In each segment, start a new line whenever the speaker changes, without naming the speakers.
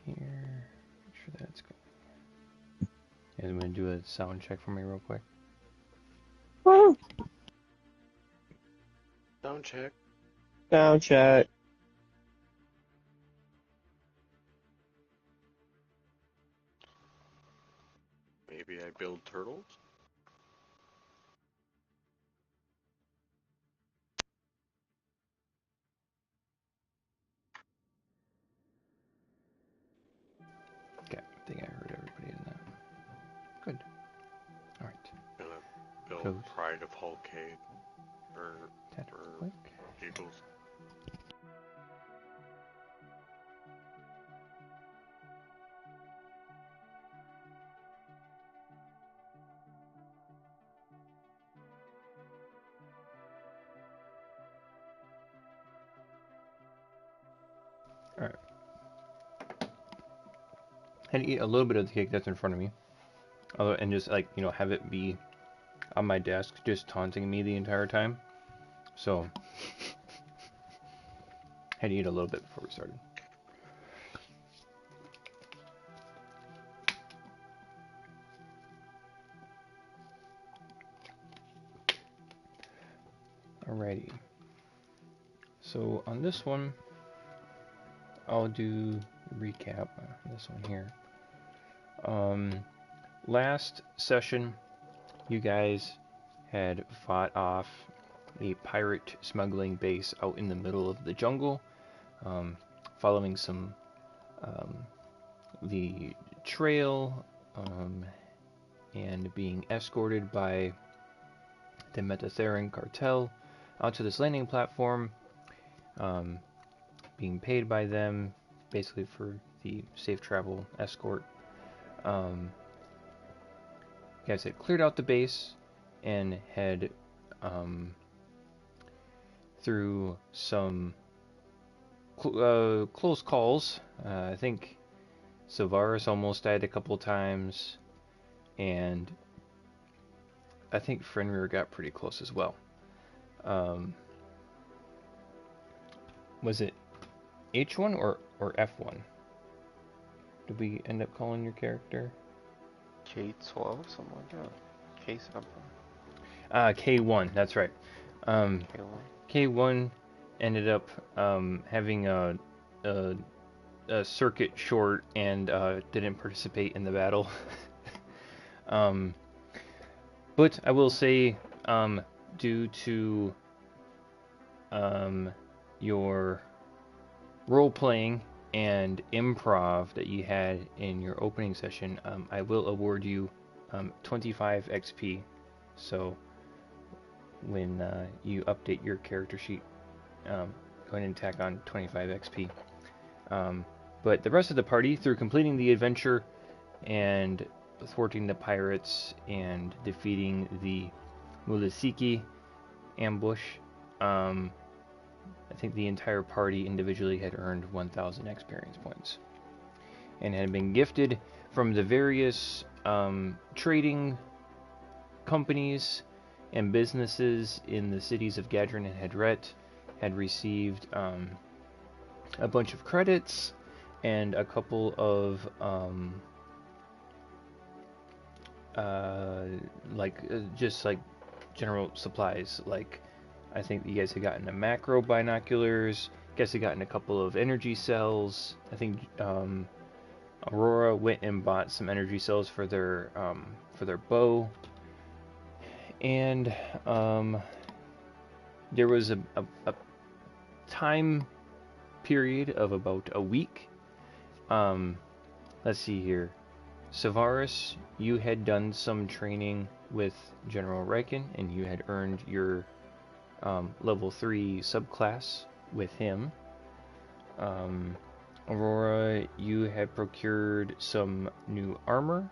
here. Make sure that's good. You guys want to do a sound check for me real quick?
Sound check.
Sound check.
Maybe I build turtles?
Okay, I think I heard everybody in that. Good. Alright.
Gonna build
Close.
Pride of Hulkade. Or
Click.
Eagles.
Alright. And eat a little bit of the cake that's in front of me. And just, like, you know, have it be on my desk, just taunting me the entire time. So, had to eat a little bit before we started. Alrighty. So on this one, I'll do recap. This one here. Last session, you guys had fought off a pirate smuggling base out in the middle of the jungle, following some the trail, and being escorted by the Metatheran cartel onto this landing platform, being paid by them basically for the safe travel escort. You guys had cleared out the base and had, through some close calls, I think Savaris almost died a couple times, and I think Fenrir got pretty close as well. Was it H1 or F1? Did we end up calling your character?
K12, something like that. K something.
K1, that's right.
K1.
K1 ended up having a circuit short and didn't participate in the battle. But I will say, due to your role-playing and improv that you had in your opening session, I will award you 25 XP. So when you update your character sheet, go ahead and tack on 25 XP. But the rest of the party, through completing the adventure and thwarting the pirates and defeating the Mulasiki ambush, I think the entire party individually had earned 1,000 experience points and had been gifted from the various trading companies and businesses in the cities of Gadrin and Hedret, had received a bunch of credits and a couple of just like general supplies. Like, I think you guys had gotten a macro binoculars. You guys had gotten a couple of energy cells. I think Aurora went and bought some energy cells for their bow. And there was a time period of about a week. Let's see here. Savaris, you had done some training with General Riken, and you had earned your level 3 subclass with him. Aurora, you had procured some new armor.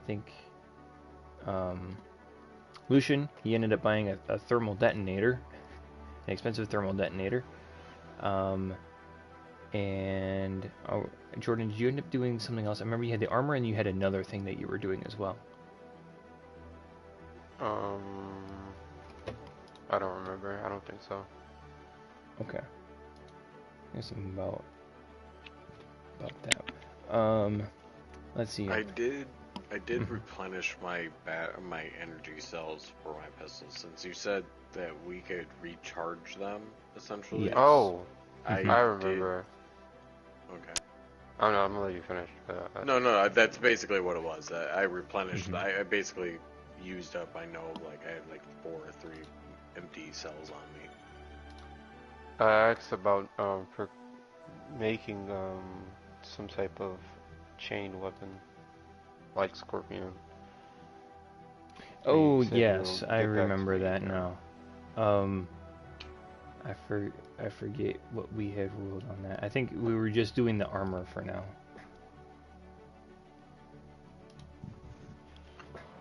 I think Lucian, he ended up buying a thermal detonator, an expensive thermal detonator. And Jordan, did you end up doing something else? I remember you had the armor and you had another thing that you were doing as well.
I don't remember. I don't think so.
Okay. There's something about that. Let's see.
I did
Mhm.
replenish my energy cells for my pistols, since you said that we could recharge them essentially.
Yes.
Oh,
Hmm.
I
I did.
remember.
Okay.
Oh no, I'm gonna let you finish.
No, that's basically what it was. I replenished.
Hmm.
I basically used up. I know, like I had like 4 or 3 empty cells on me.
I asked about making some type of chain weapon like Scorpion. And you
Oh
said you'll
yes, I
get back to
remember
me.
that now. Um, I forget what we had ruled on that. I think we were just doing the armor for now.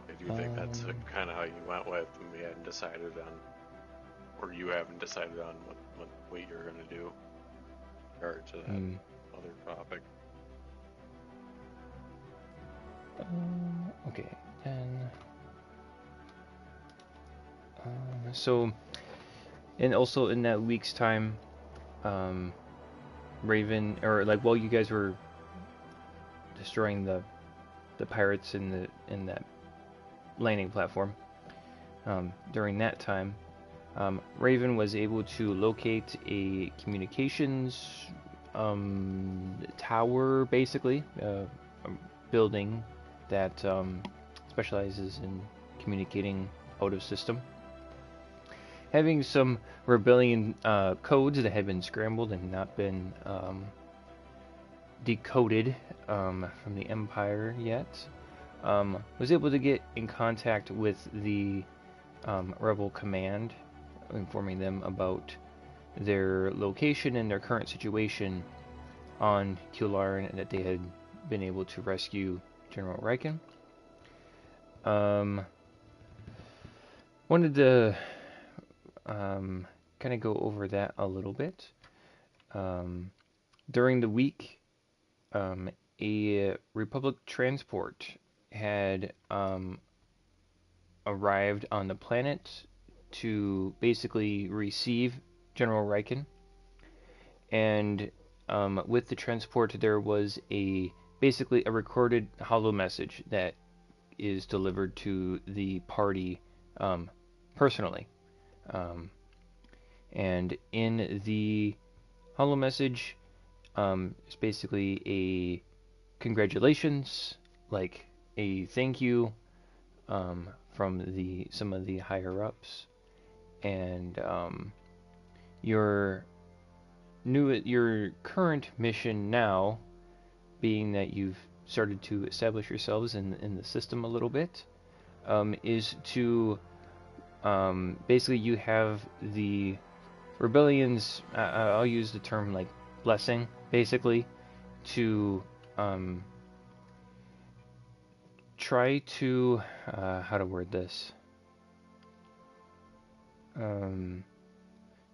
I do think that's
Um,
kind of how you went with, and we hadn't decided on, or you haven't decided on what you're gonna do in regard to that
hmm.
other topic.
Okay, then. So, and also in that week's time, um, Raven, or like while you guys were destroying the pirates in that landing platform, during that time, Raven was able to locate a communications tower, basically, a building that specializes in communicating out of system. Having some rebellion codes that had been scrambled and not been decoded from the Empire yet, was able to get in contact with the Rebel Command, informing them about their location and their current situation on Kular, and that they had been able to rescue General Riken. Um, Wanted to kind of go over that a little bit. Um, During the week, a Republic transport had arrived on the planet to basically receive General Riken, and with the transport there was a basically a recorded holo message that is delivered to the party personally. Um, and in the holo message, it's basically a congratulations, like a thank you from the some of the higher ups, and your your current mission now, being that you've started to establish yourselves in the system a little bit, is to basically you have the rebellions. I'll use the term like blessing, basically, to um, try to how to word this, um,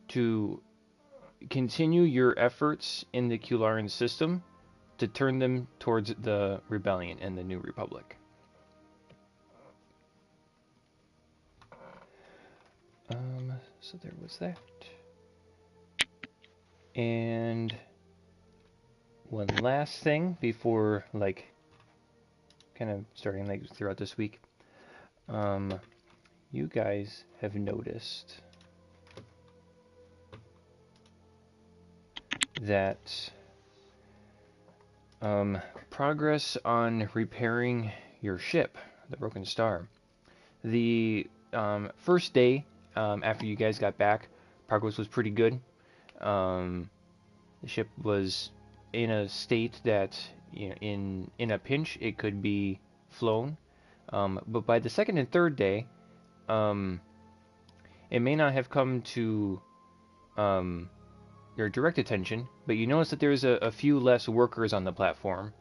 to continue your efforts in the Kularan system to turn them towards the rebellion and the New Republic. So there was that. And one last thing before, like, kind of starting like throughout this week. Um, you guys have noticed that progress on repairing your ship, the Broken Star. The first day after you guys got back, progress was pretty good. Um, the ship was in a state that, you know, in a pinch it could be flown. But by the second and third day, um, it may not have come to um, your direct attention, but you notice that there's a few less workers on the platform.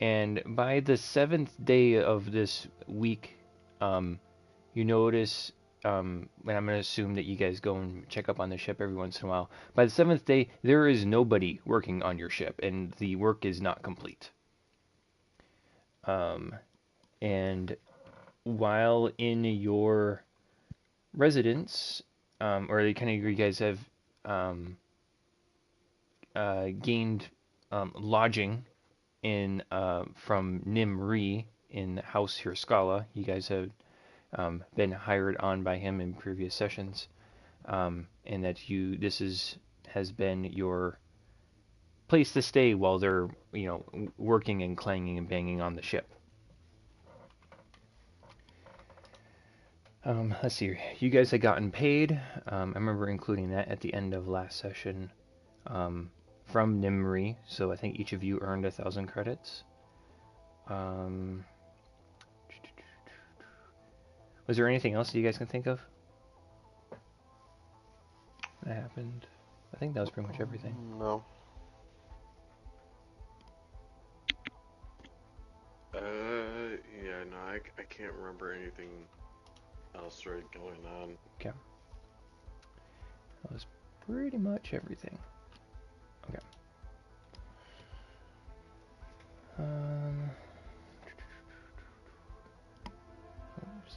And by the seventh day of this week, you notice, and I'm going to assume that you guys go and check up on the ship every once in a while. By the seventh day, there is nobody working on your ship, and the work is not complete. Um, and while in your residence, or kind of you guys have um, gained lodging in from Nimri in House Hirskala. You guys have been hired on by him in previous sessions, and that has been your place to stay while they're working and clanging and banging on the ship. Let's see. You guys had gotten paid. I remember including that at the end of last session from Nimri. So I think each of you earned 1,000 credits. Was there anything else that you guys can think of that happened? I think that was pretty much everything.
No.
Yeah, no, I can't remember anything else right going on.
Okay. That was pretty much everything. Okay.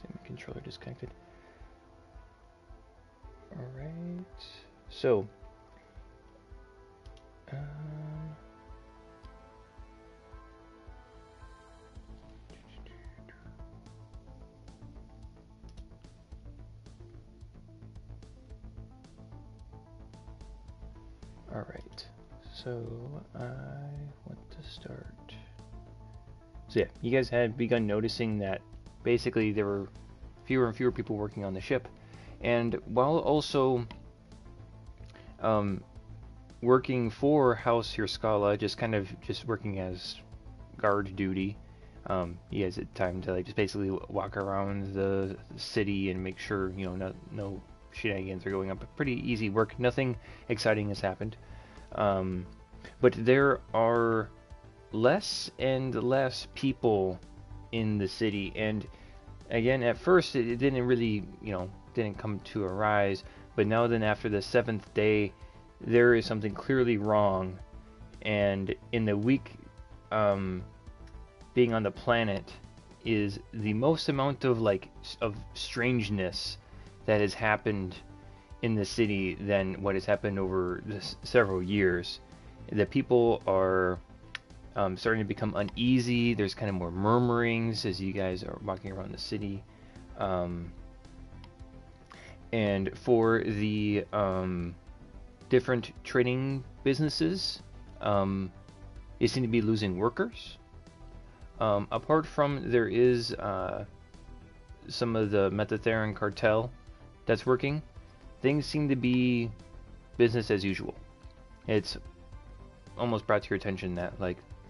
My controller disconnected. Alright. So. Alright. So I want to start. So yeah, you guys had begun noticing that basically there were fewer and fewer people working on the ship, and while also working for House Hirskala, just working as guard duty. He has time to just basically walk around the city and make sure no shenanigans are going up. Pretty easy work. Nothing exciting has happened. But there are less and less people in the city, and again, at first it didn't really didn't come to a rise, but now then after the 7th day there is something clearly wrong, and in the week being on the planet is the most amount of strangeness that has happened in the city than what has happened over several years. The people are starting to become uneasy. There's kind of more murmurings as you guys are walking around the city. And for the different trading businesses, they seem to be losing workers. Apart from there is some of the Metatheran cartel that's working, things seem to be business as usual. It's almost brought to your attention that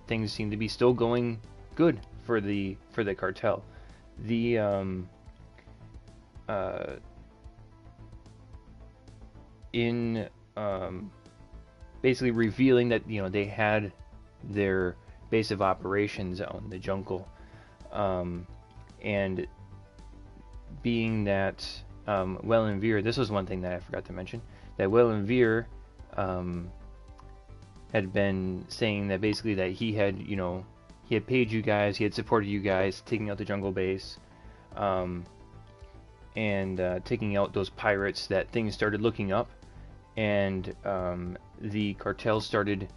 things seem to be still going good for the cartel. The in basically revealing that they had their base of operations out in the jungle, and being that Wellenveer, this was one thing that I forgot to mention, that Wellenveer had been saying that basically that he had paid you guys, he had supported you guys taking out the jungle base, and taking out those pirates, that things started looking up, and the cartel started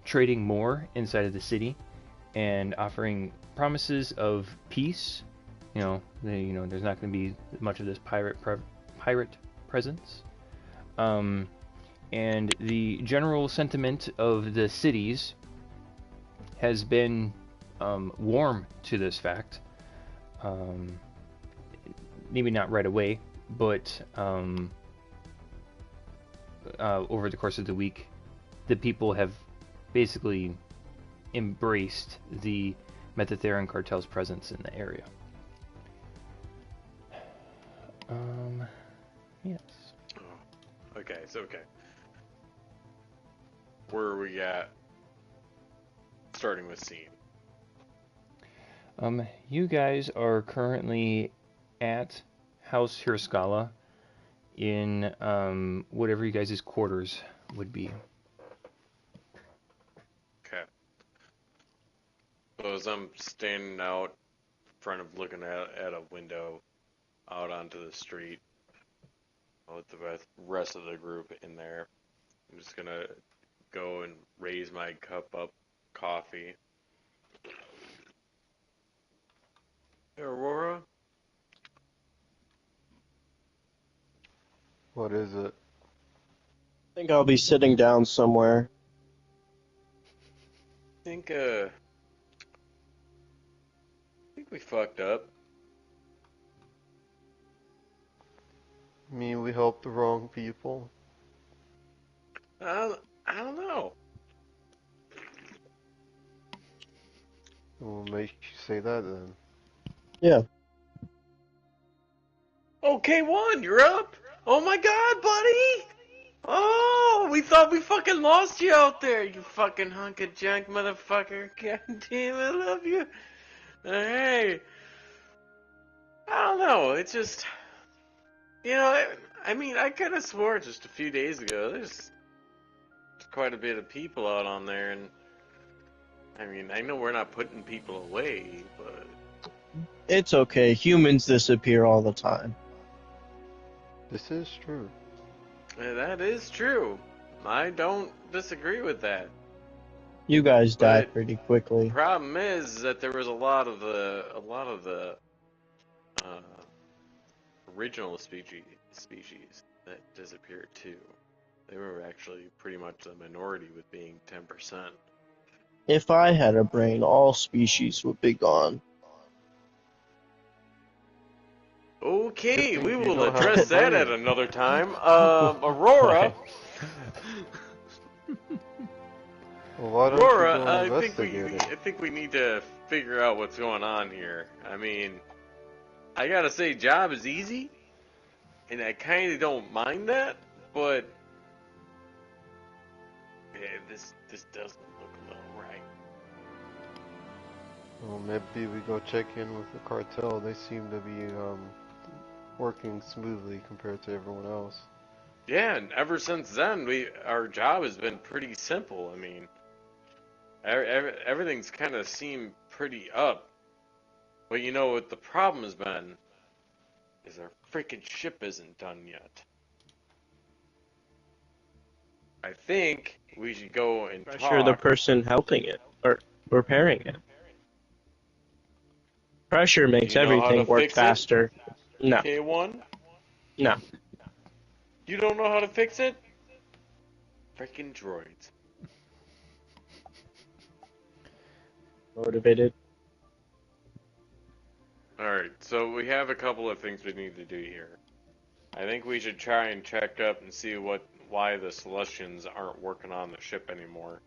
trading more inside of the city and offering promises of peace. There's not going to be much of this pirate presence. And the general sentiment of the cities has been warm to this fact. Maybe not right away, but over the course of the week, the people have basically embraced the Metatheran cartel's presence in the area. Yes.
Oh, okay, so okay. Where are we at? Starting with scene.
You guys are currently at House Hirskala in whatever you guys' quarters would be.
Okay. So as I'm standing out in front of looking at a window out onto the street with the rest of the group in there, I'm just gonna go and raise my cup up coffee Aurora?
What is it?
I think I'll be sitting down somewhere.
I think we fucked up.
I mean, we helped the wrong people.
I don't know.
What makes you say that then?
Yeah.
Oh, K1, you're up! Oh my god, buddy! Oh, we thought we fucking lost you out there, you fucking hunk of junk motherfucker. God damn, I love you. Alright. I don't know, it's just... I mean, I could have swore just a few days ago there's quite a bit of people out on there, and... I mean, I know we're not putting people away, but...
It's okay. Humans disappear all the time.
This is true.
That is true. I don't disagree with that.
You guys die
But-
pretty quickly.
Problem is that there was a lot of the original species that disappeared too. They were actually pretty much the minority, with being 10%.
If I had a brain, all species would be gone.
Okay,
Good
we
thing you
will
don't have
address
a
that
brain.
at another time. Aurora.
Well, why don't
Aurora,
you go investigate it?
I think we need to figure out what's going on here. I mean, I gotta say, job is easy, and I kind of don't mind that, but yeah, this doesn't look a little right.
Well, maybe we go check in with the cartel. They seem to be working smoothly compared to everyone else.
Yeah, and ever since then, our job has been pretty simple. I mean, everything's kind of seemed pretty up. But you know what the problem has been? Is our freaking ship isn't done yet. I think we should go and
Pressure the
talk.
person helping it or repairing it. Pressure makes
Do you know how
everything
to
work
fix it?
faster. No,
K1?
no.
You don't know how to fix it? Freaking droids.
Motivated.
Alright, so we have a couple of things we need to do here. I think we should try and check up and see why the Celestians aren't working on the ship anymore.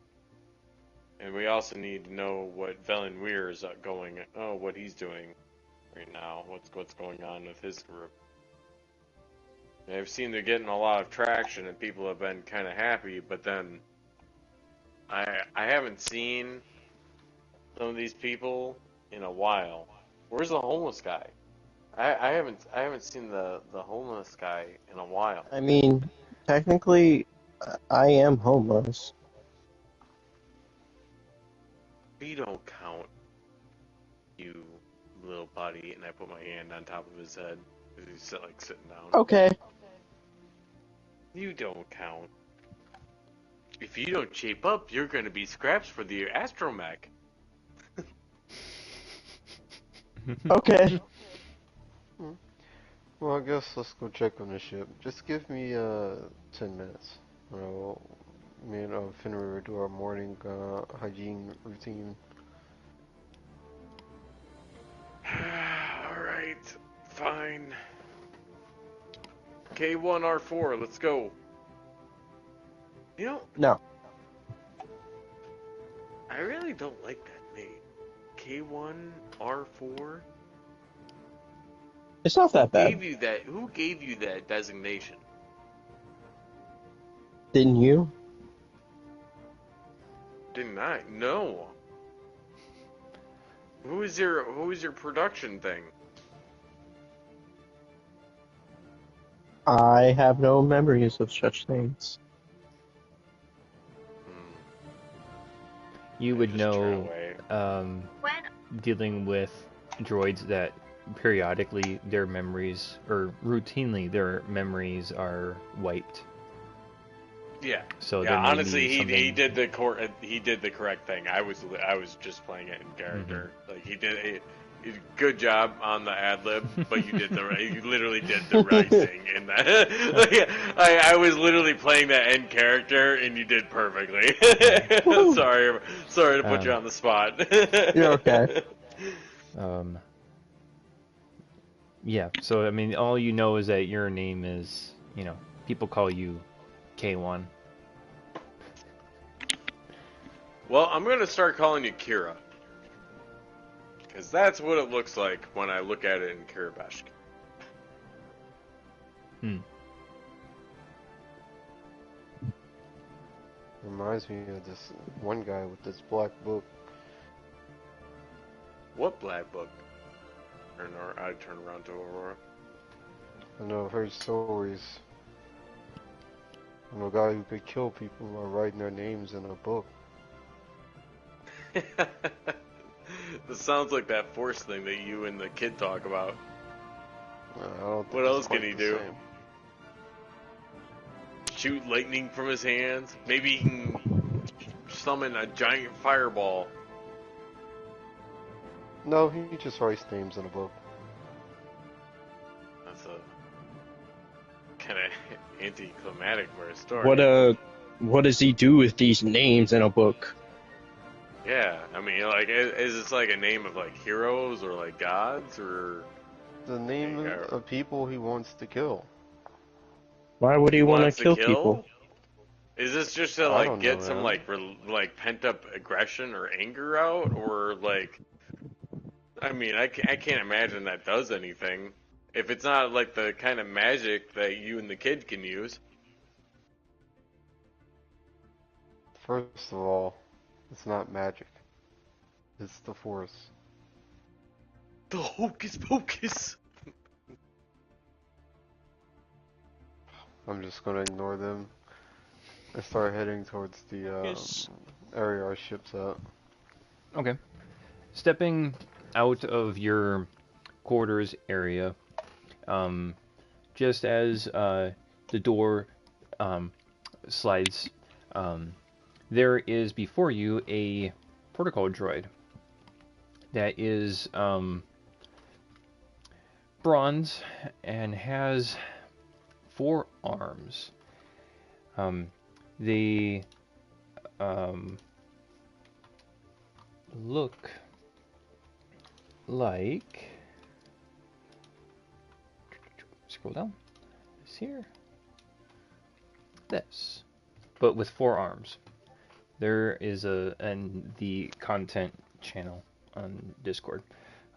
And we also need to know what Velen Weir is what he's doing right now. What's going on with his group. And I've seen they're getting a lot of traction and people have been kind of happy, but then I haven't seen some of these people in a while. Where's the homeless guy? I haven't seen the homeless guy in a while.
I mean, technically, I am homeless.
You don't count, you little buddy. And I put my hand on top of his head because he's sitting down.
Okay.
You don't count. If you don't shape up, you're gonna be scraps for the astromech.
Okay.
Well, I guess let's go check on the ship. Just give me 10 minutes. Me and Finnery will do our morning hygiene routine.
Alright, fine. K1R4, let's go. You know,
No.
I really don't like that name. K1R4?
It's not that bad.
Who gave you that designation?
Didn't you?
Didn't I? No. Who is your production thing?
I have no memories of such things.
You
I
would
just turn
know,
away.
dealing with droids that periodically their memories, or routinely their memories are wiped.
Yeah.
So
Yeah,
there may
honestly,
be
he
something-
did the correct thing. I was just playing it in character. Like he did good job on the ad lib, but you literally did the right thing in that. Like, I was literally playing that end character, and you did perfectly. sorry to put you on the spot.
You're okay.
Yeah, so I mean, all you know is that your name is, people call you K1.
Well, I'm gonna start calling you Kira. Because that's what it looks like when I look at it in Kiribati.
Reminds me of this one guy with this black book.
What black book? I turn around to Aurora.
I know, I've heard stories. I know a guy who could kill people by writing their names in a book.
This sounds like that force thing that you and the kid talk about.
I don't think
What
it's
else can
quite
he
the
do?
same.
Shoot lightning from his hands? Maybe he can summon a giant fireball.
No, he just writes names in a book.
That's a kind of anticlimactic for a story.
What does he do with these names in a book?
Yeah, I mean, like, is this like a name of like heroes or like gods or?
The name of people he wants to kill.
Why would he want to
Wants
kill people?
Is this just to
I
like
don't
get
know,
some
man.
like pent up aggression or anger out, or like? I mean, I can't imagine that does anything. If it's not like the kind of magic that you and the kid can use.
First of all, it's not magic. It's the Force.
The hocus pocus.
I'm just gonna ignore them and start heading towards the
Yes.
area our ship's at.
Okay. Stepping out of your quarters area, just as the door slides, there is before you a protocol droid that is bronze and has 4 arms. They look like, scroll down, this here, this, but with 4 arms. There is and the content channel on Discord.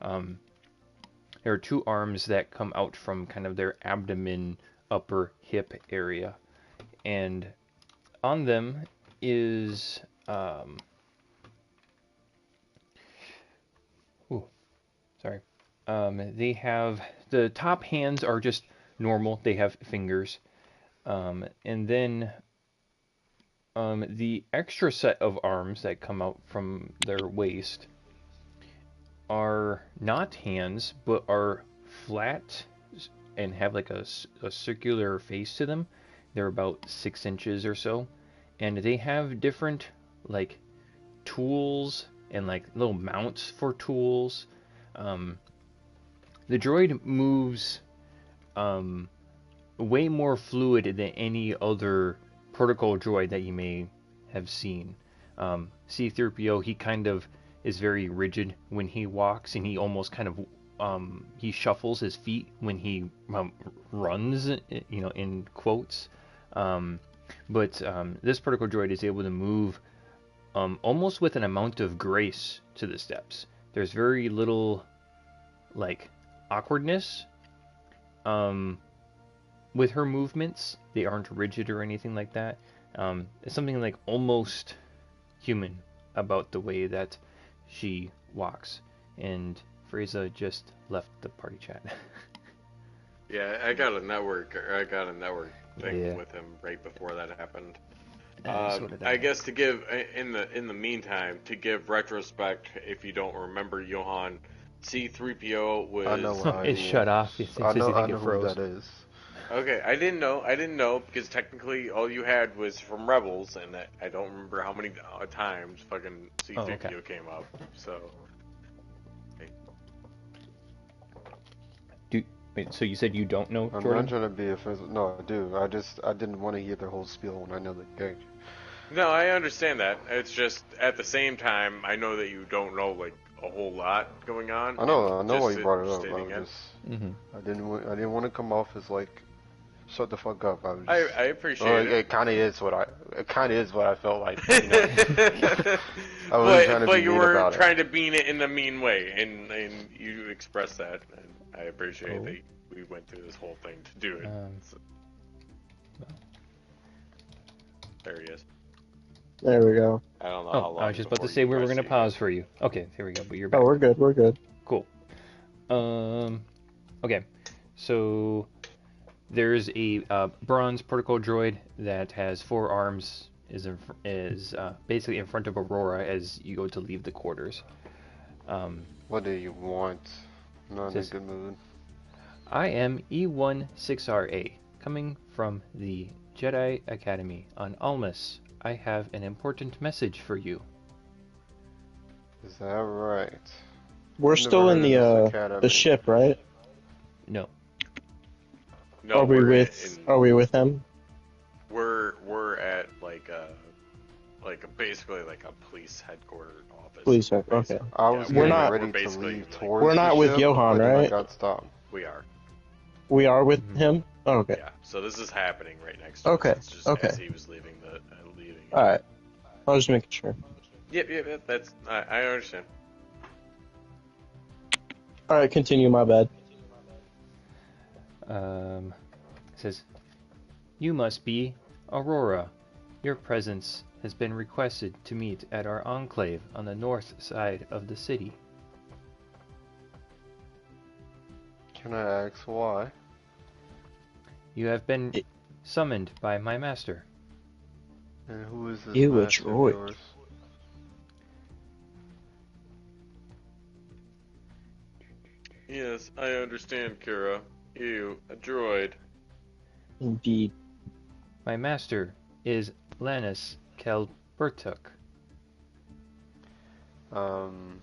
There are 2 arms that come out from kind of their abdomen, upper hip area, and on them is they have, the top hands are just normal. They have fingers, and then the extra set of arms that come out from their waist are not hands, but are flat and have like a circular face to them. They're about 6 inches or so, and they have different like tools and like little mounts for tools. The droid moves way more fluid than any other protocol droid that you may have seen. C-3PO, he kind of is very rigid when he walks, and he almost kind of he shuffles his feet when he runs, in quotes. But this protocol droid is able to move almost with an amount of grace to the steps. There's very little like awkwardness with her movements. They aren't rigid or anything like that. It's something like almost human about the way that she walks. And Frieza just left the party chat.
Yeah, I got a network thing
Yeah.
with him right before that happened.
So did
I guess to give in the meantime, to give retrospect, if you don't remember, Johan, C-3PO was.
I know what
It shut off. It
I
says you
know,
think
I
it
know who
froze.
that is.
Okay, I didn't know because technically all you had was from Rebels, and I don't remember how many times fucking C-3PO
okay.
came up. So
Wait, so you said you don't know
I'm
Jordan?
not trying to be offensive. No, I do. I didn't want to hear the whole spiel when I know the character.
No, I understand that. It's just at the same time, I know that you don't know like a whole lot going on,
I
and
know
just
why you brought it up.
stating it.
Mm-hmm.
I didn't want to come off as like, shut the fuck up. I was
I
just,
appreciate it.
it kind of is what I felt like. You know, I wasn't trying to be
but you
mean
were
about
trying
it.
to mean it in a mean way, and you expressed that, and I appreciate
Cool.
that we went through this whole thing to do it. So, there he is.
There we go.
I don't know how
Oh,
long
I was just about to
before
say
you
we were
press
gonna
you
pause
hit.
for you. Okay, here we go. But you're
Oh,
back.
we're good. We're good.
Cool. Okay. So there's a bronze protocol droid that has 4 arms. Is basically in front of Aurora as you go to leave the quarters.
What do you want? I'm not in a
Says,
good mood.
I am E16RA, coming from the Jedi Academy on Almus. I have an important message for you.
Is that right?
We're
I've never
still in
heard of this
the
academy.
ship, right?
No.
No,
Are we
we're
with
in.
Are we with him?
We're at basically like a police headquarters office.
Please, okay.
basically.
I was
We're
getting
not-
ready to
basically,
leave
like,
towards
We're
the
not with
ship,
Johan,
but then I
right?
got stopped.
we are.
We are with
Mhm.
him. Oh, okay.
Yeah. So this is happening right next to
Okay,
us. It's just
okay.
as he was leaving leaving.
All right. I was just making sure.
Yep. That's I understand.
All right, continue. My bad.
It says, you must be Aurora. Your presence has been requested to meet at our enclave on the north side of the city.
Can I ask why?
You have been summoned by my master.
And who is this
You a
master of
droid.
yours?
Yes, I understand, Kira. You, a droid.
Indeed.
My master is Lannis Kelbertuk.
Um,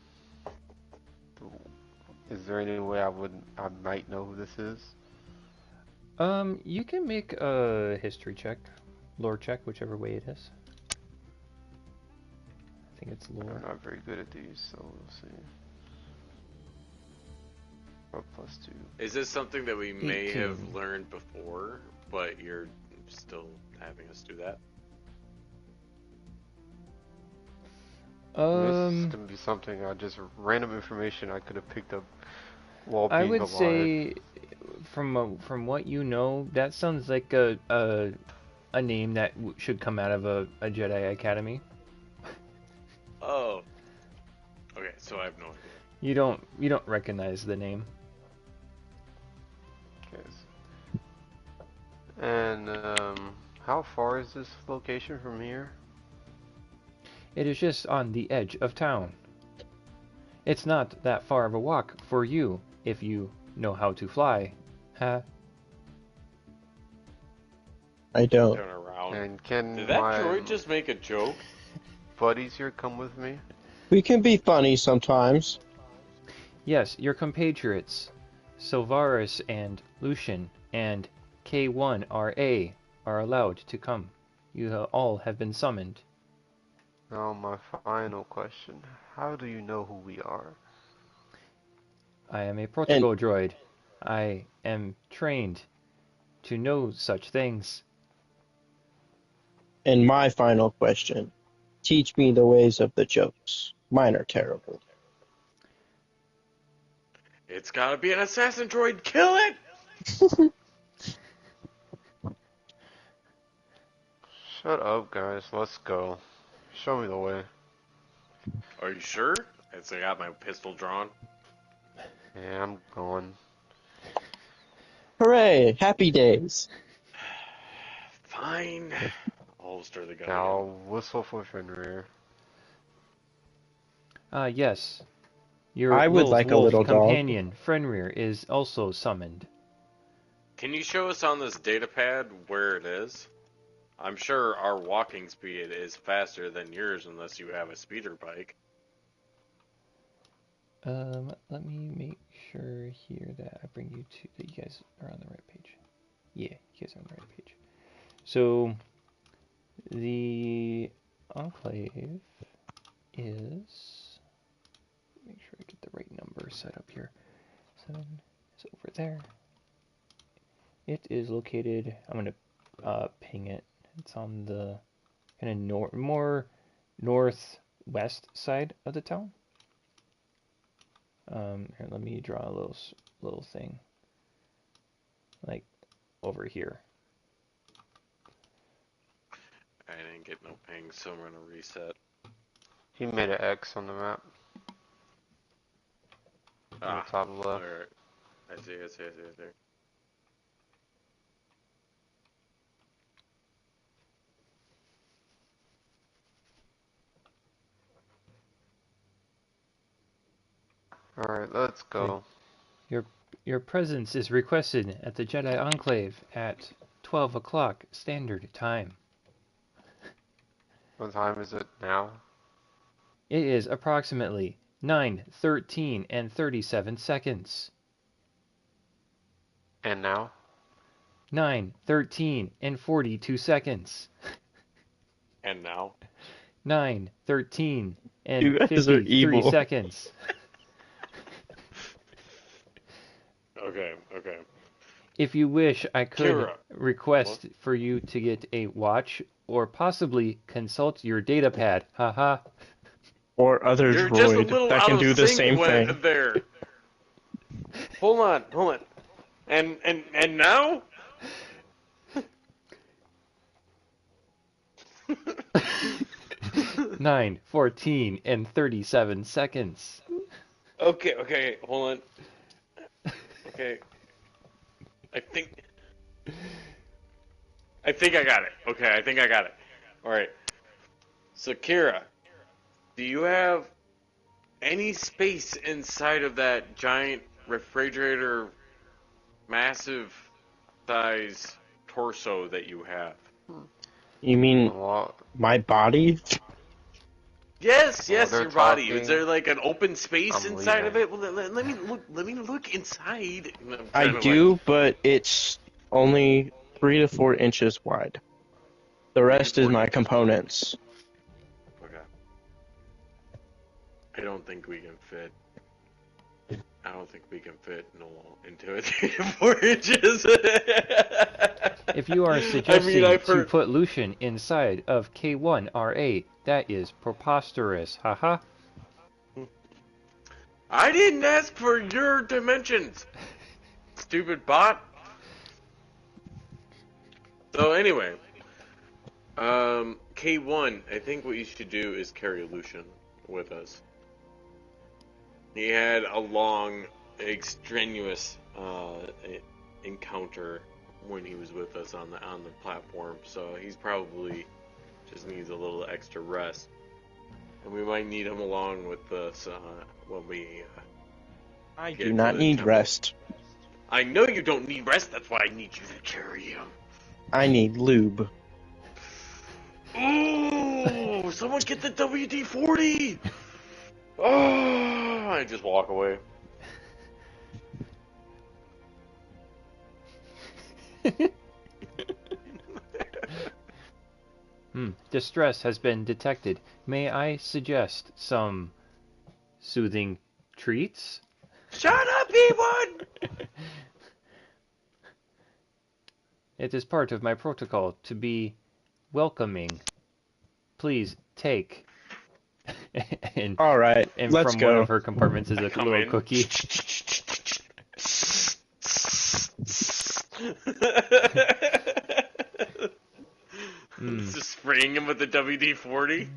is there any way I might know who this is?
You can make a history check, lore check, whichever way it is. I think it's lore.
I'm not very good at these, so we'll see. Or +2.
Is this something that we may
18.
have learned before, but you're still having us do that?
This is gonna be something random information I could have picked up while
I
being
would
alive.
say, from what you know, that sounds like a name that should come out of a Jedi Academy.
Oh. Okay, so I have no idea.
You don't recognize the name.
Yes. And how far is this location from here?
It is just on the edge of town. It's not that far of a walk for you if you know how to fly. Huh?
I don't.
Turn around.
And can
Did that
my
droid just make a joke?
buddies here come with me?
We can be funny sometimes.
Yes, your compatriots, Silvarus and Lucian and K1RA are allowed to come. You all have been summoned.
Now my final question. How do you know who we are?
I am a protocol droid. I am trained to know such things.
And my final question. Teach me the ways of the jokes. Mine are terrible.
It's gotta be an assassin droid. Kill it!
Shut up, guys. Let's go. Show me the way.
Are you sure? As I got my pistol drawn.
Yeah, I'm going.
Hooray! Happy days.
Fine. Holster the gun
Now
again.
I'll whistle for Fenrir.
Yes. Your
I would
Lil's
like a
wolf
little dog.
companion, Fenrir, is also summoned.
Can you show us on this data pad where it is? I'm sure our walking speed is faster than yours unless you have a speeder bike.
Let me make sure here that I bring you to that you guys are on the right page. Yeah, you guys are on the right page. So the enclave is, make sure I get the right number set up here. 7 is over there. It is located, I'm going to ping it. It's on the kind of more northwest side of the town. Here, let me draw a little thing, like over here.
I didn't get no ping, so I'm gonna reset.
He made an X on the map. On the top left.
Alright. I see.
Alright, let's go.
Your presence is requested at the Jedi Enclave at 12 o'clock Standard Time.
What time is it now?
It is approximately 9:13 and 37 seconds.
And now?
9:13 and 42 seconds.
And now?
9:13 and
You guys are
53
evil.
seconds.
Okay.
If you wish, I could
Kira.
request for you to get a watch or possibly consult your data pad. Haha.
Or other
You're just a
droid
little
that
out
can
of
do the
sync
same
with
thing.
there. Hold on. And now?
9:14 and 37 seconds.
Okay, hold on. Okay. I think I got it. Okay, I think I got it. Alright. So Kira, do you have any space inside of that giant refrigerator, massive size torso that you have?
You mean
Well,
my body?
Yes,
While they're
your body.
talking,
Is there like an open space
I'm
inside of
leaving.
it? Well, let me look inside. And I'm
I
kinda
do, but it's only 3 to 4 inches wide. The
3 to
rest is
4
my
inches.
components.
Okay. I don't think we can fit. I don't think we can fit into it 3 to 4 inches.
If you are suggesting
I've
to
heard.
put Lucian inside of K1RA, that is preposterous. Haha.
I didn't ask for your dimensions, stupid bot. So anyway, K1, I think what you should do is carry Lucian with us. He had a long, extraneous encounter when he was with us on the platform, so he's probably just needs a little extra rest, and we might need him along with us when we.
I
Get
do
to
not
the
need
temple.
rest.
I know you don't need rest. That's why I need you to carry him.
I need lube.
Ooh! Someone get the WD-40. Oh! I just walk away.
Distress has been detected. May I suggest some soothing treats?
Shut up, P1!
It is part of my protocol to be welcoming. Please take. and
All right,
and
let's
from
go.
one of her compartments is a
Come
little
in.
cookie.
Just spraying him with the WD-40.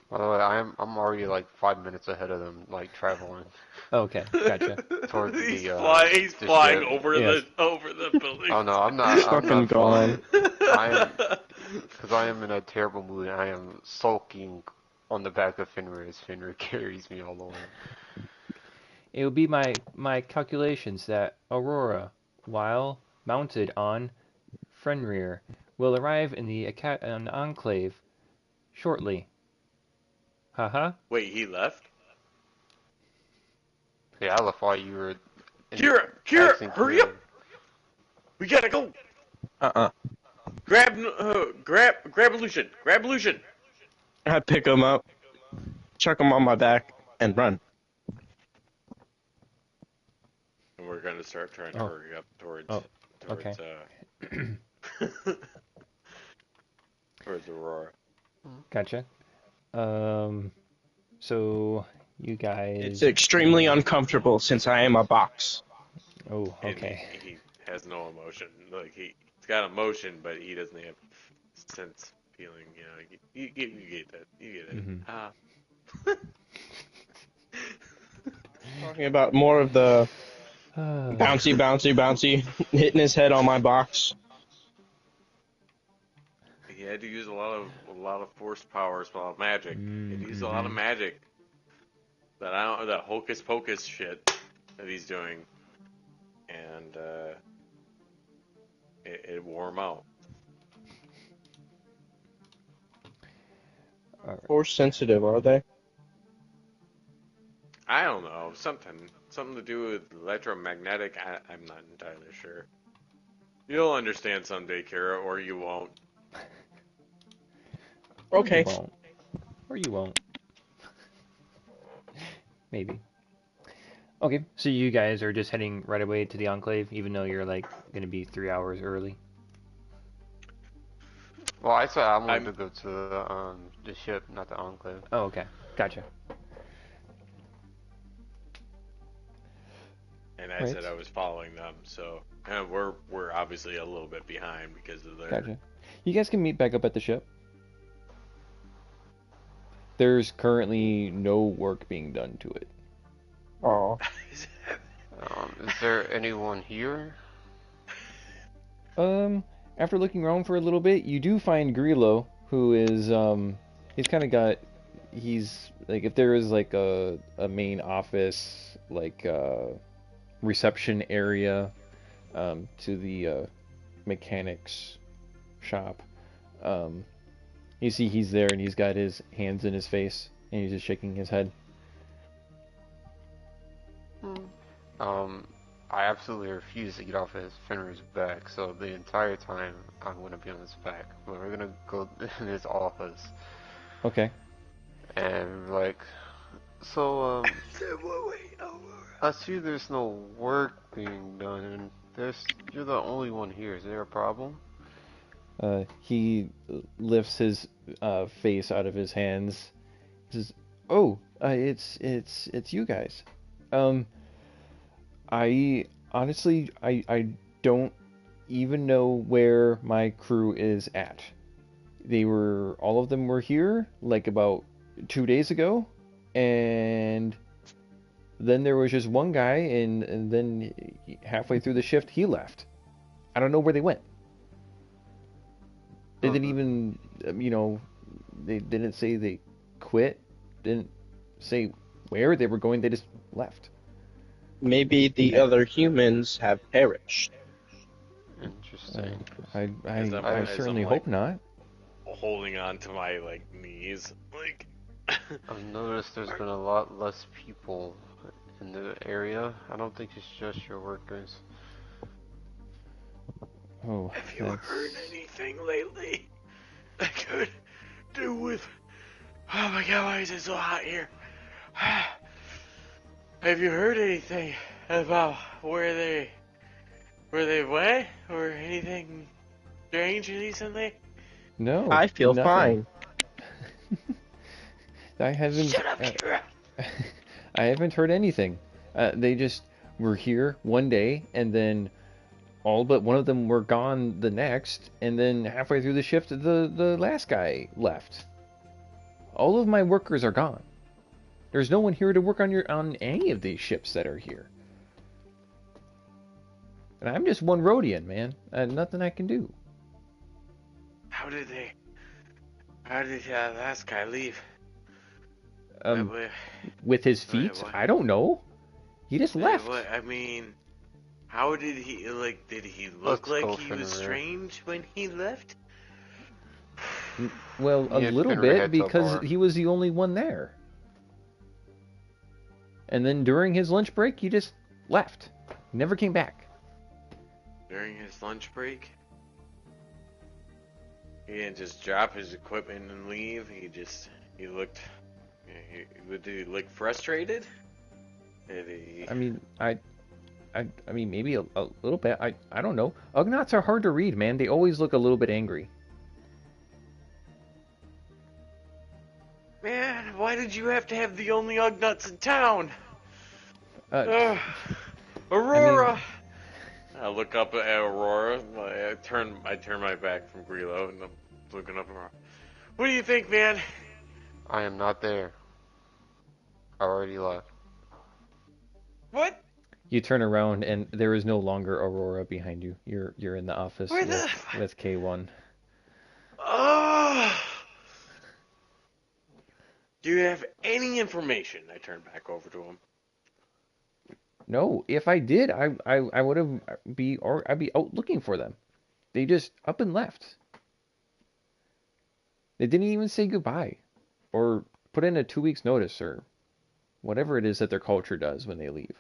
by the way, I'm already like 5 minutes ahead of them, like traveling
Okay, gotcha.
towards
He's
the
flying
ship.
over
Yes.
the building.
Oh no, I'm
He's
not
fucking
flying.
gone.
Because I am in a terrible mood. I am sulking on the back of Fenrir as Fenrir carries me all over.
It would be my calculations that Aurora, while mounted on Fenrir, will arrive in the Enclave shortly. Haha.
Wait, he left?
Yeah, I left while you were
Kira,
asking
hurry up!
Kira.
We gotta go. Grab Lucian. Grab Lucian.
I pick him up, chuck him on my back, and run.
And we're gonna start trying to hurry up towards
Okay.
towards Aurora.
Gotcha. So you guys.
It's extremely uncomfortable since I am a box.
Oh, okay.
And he has no emotion. Like he's got emotion, but he doesn't have sense, feeling. You know, you get that. You get it.
Mm-hmm.
Talking about more of the bouncy, hitting his head on my box.
He had to use a lot of force powers, a lot of magic. He had to use a lot of magic. That hocus pocus shit that he's doing, and it wore him out.
Force sensitive, are they?
I don't know, something to do with electromagnetic. I'm not entirely sure. You'll understand someday, Kara, or you won't.
Okay.
Or you won't. Maybe. Okay, so you guys are just heading right away to the Enclave, even though you're like gonna be 3 hours early.
Well, I said I wanted to go to the ship, not the Enclave.
Oh, okay. Gotcha.
And I said I was following them, so we're obviously a little bit behind because of their.
Gotcha. You guys can meet back up at the ship. There's currently no work being done to it.
Oh.
Is there anyone here?
After looking around for a little bit, you do find Grillo, who is he's like, if there is like a main office, like reception area, to the mechanics shop. You see he's there and he's got his hands in his face and he's just shaking his head.
I absolutely refuse to get off of his Fenrir's back, so the entire time I'm gonna be on his back. But we're gonna go in his office.
Okay.
And like, so I see there's no work being done, and you're the only one here. Is there a problem?
He lifts his face out of his hands. He says, "Oh, it's you guys. I honestly I don't even know where my crew is at. All of them were here like about 2 days ago, and then there was just one guy, and then halfway through the shift he left. I don't know where they went. They didn't even, they didn't say they quit, didn't say where they were going, they just left."
Maybe the other humans have perished.
Interesting.
I certainly hope not.
Holding on to my knees, like.
I've noticed there's been a lot less people in the area. I don't think it's just your workers.
Oh,
have you heard anything lately that could do with? Oh my God, why is it so hot here? Have you heard anything about where they went or anything strange recently?
No.
I feel
nothing.
fine.
I haven't.
Shut up, Kira.
I haven't heard anything. They just were here one day, and then all but one of them were gone the next, and then halfway through the shift, the last guy left. All of my workers are gone. There's no one here to work on any of these ships that are here. And I'm just one Rhodian, man. Nothing I can do.
How did that last guy leave?
With his feet? I don't know. He just left.
I mean, how did he Did he look like he was strange when he left?
Well, a little bit because he was the only one there. And then during his lunch break, he just left. He never came back.
During his lunch break? He didn't just drop his equipment and leave. He looked, did he look frustrated? Did he?
I mean, I mean, maybe a little bit. I don't know. Ugnaughts are hard to read, man. They always look a little bit angry.
Man, why did you have to have the only Ugnuts in town? Aurora! I look up at Aurora. I turn my back from Grillo and I'm looking up at Aurora. What do you think, man?
I am not there. I already left.
What?
You turn around and there is no longer Aurora behind you. You're in the office with K1.
Do you have any information? I turn back over to him.
No, if I did, I would have I'd be out looking for them. They just up and left. They didn't even say goodbye, or put in a 2 weeks notice, or whatever it is that their culture does when they leave.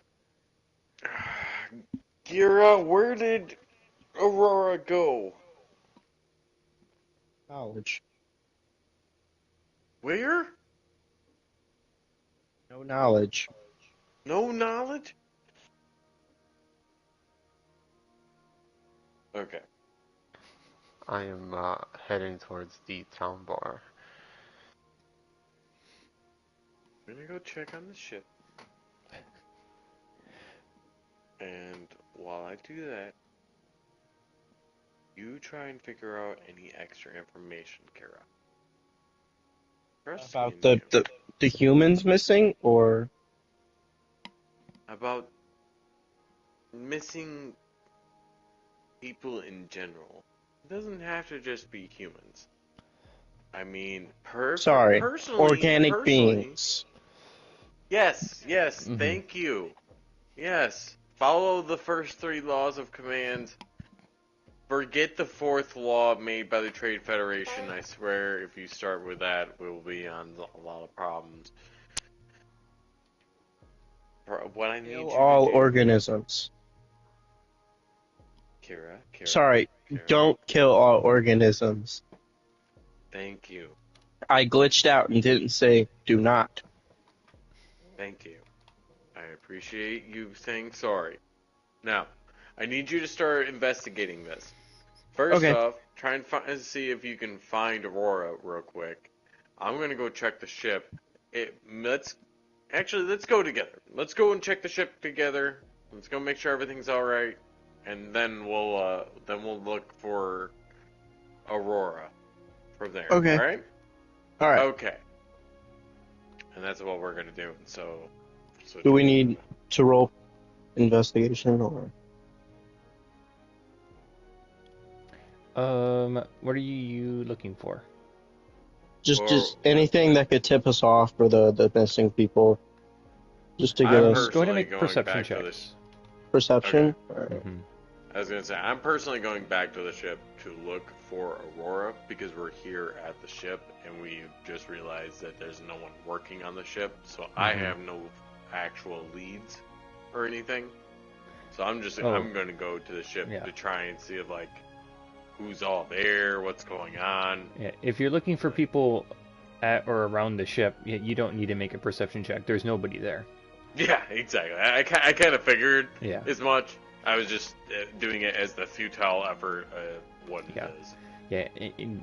Gira, where did Aurora go?
Knowledge.
Where?
No knowledge.
No knowledge? Okay.
I am heading towards the town bar.
I'm gonna go check on the ship. And while I do that, you try and figure out any extra information, Kira. Trust
About
me, man.
the humans missing, or
About missing people in general. It doesn't have to just be humans. I mean,
sorry,
personally,
organic beings.
Yes,
Mhm.
thank you. Yes, follow the first 3 laws of command. Forget the 4th law made by the Trade Federation. I swear, if you start with that, we'll be on a lot of problems. What I need
Kill
you
all
to do,
organisms.
Kira.
Sorry,
Kira,
don't kill all organisms.
Thank you.
I glitched out and didn't say do not.
Thank you. I appreciate you saying sorry. Now, I need you to start investigating this. First
Okay.
off, try and see if you can find Aurora real quick. I'm gonna go check the ship. Let's go together. Let's go and check the ship together. Let's go make sure everything's all right, and then we'll look for Aurora from there.
Okay.
All right.
All right.
Okay. And that's what we're gonna do. So
Do we need to roll investigation, or?
What are you looking for?
Just anything that could tip us off for the missing people, just to get
I'm
us
Go ahead and make
going
perception
back to the
checks.
perception.
Okay.
All right.
Mhm.
I was gonna say, I'm personally going back to the ship to look for Aurora because we're here at the ship and we just realized that there's no one working on the ship, so I have no actual leads or anything. So I'm going to go to the ship
Yeah.
to try and see if, like, who's all there, what's going on.
Yeah, if you're looking for people at or around the ship, you don't need to make a perception check. There's nobody there.
Yeah, exactly. I kind of figured
Yeah.
as much. I was just doing it as the futile effort what it
Yeah.
is.
Yeah,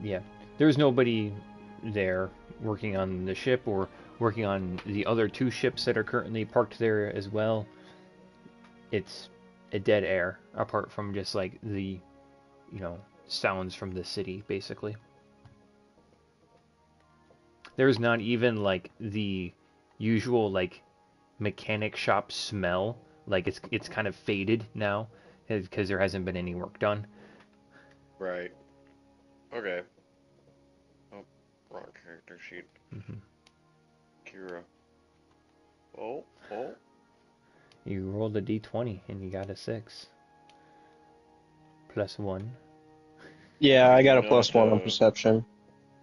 yeah. There's nobody there working on the ship or working on the other 2 ships that are currently parked there as well. It's a dead air, apart from just like the, sounds from the city, basically. There's not even like the usual like mechanic shop smell. Like it's kind of faded now because there hasn't been any work done.
Right. Okay. Oh, wrong character sheet.
Mhm.
Kira. Oh.
You rolled a d20 and you got a 6. +1.
Yeah, I got a
No,
+1 on perception.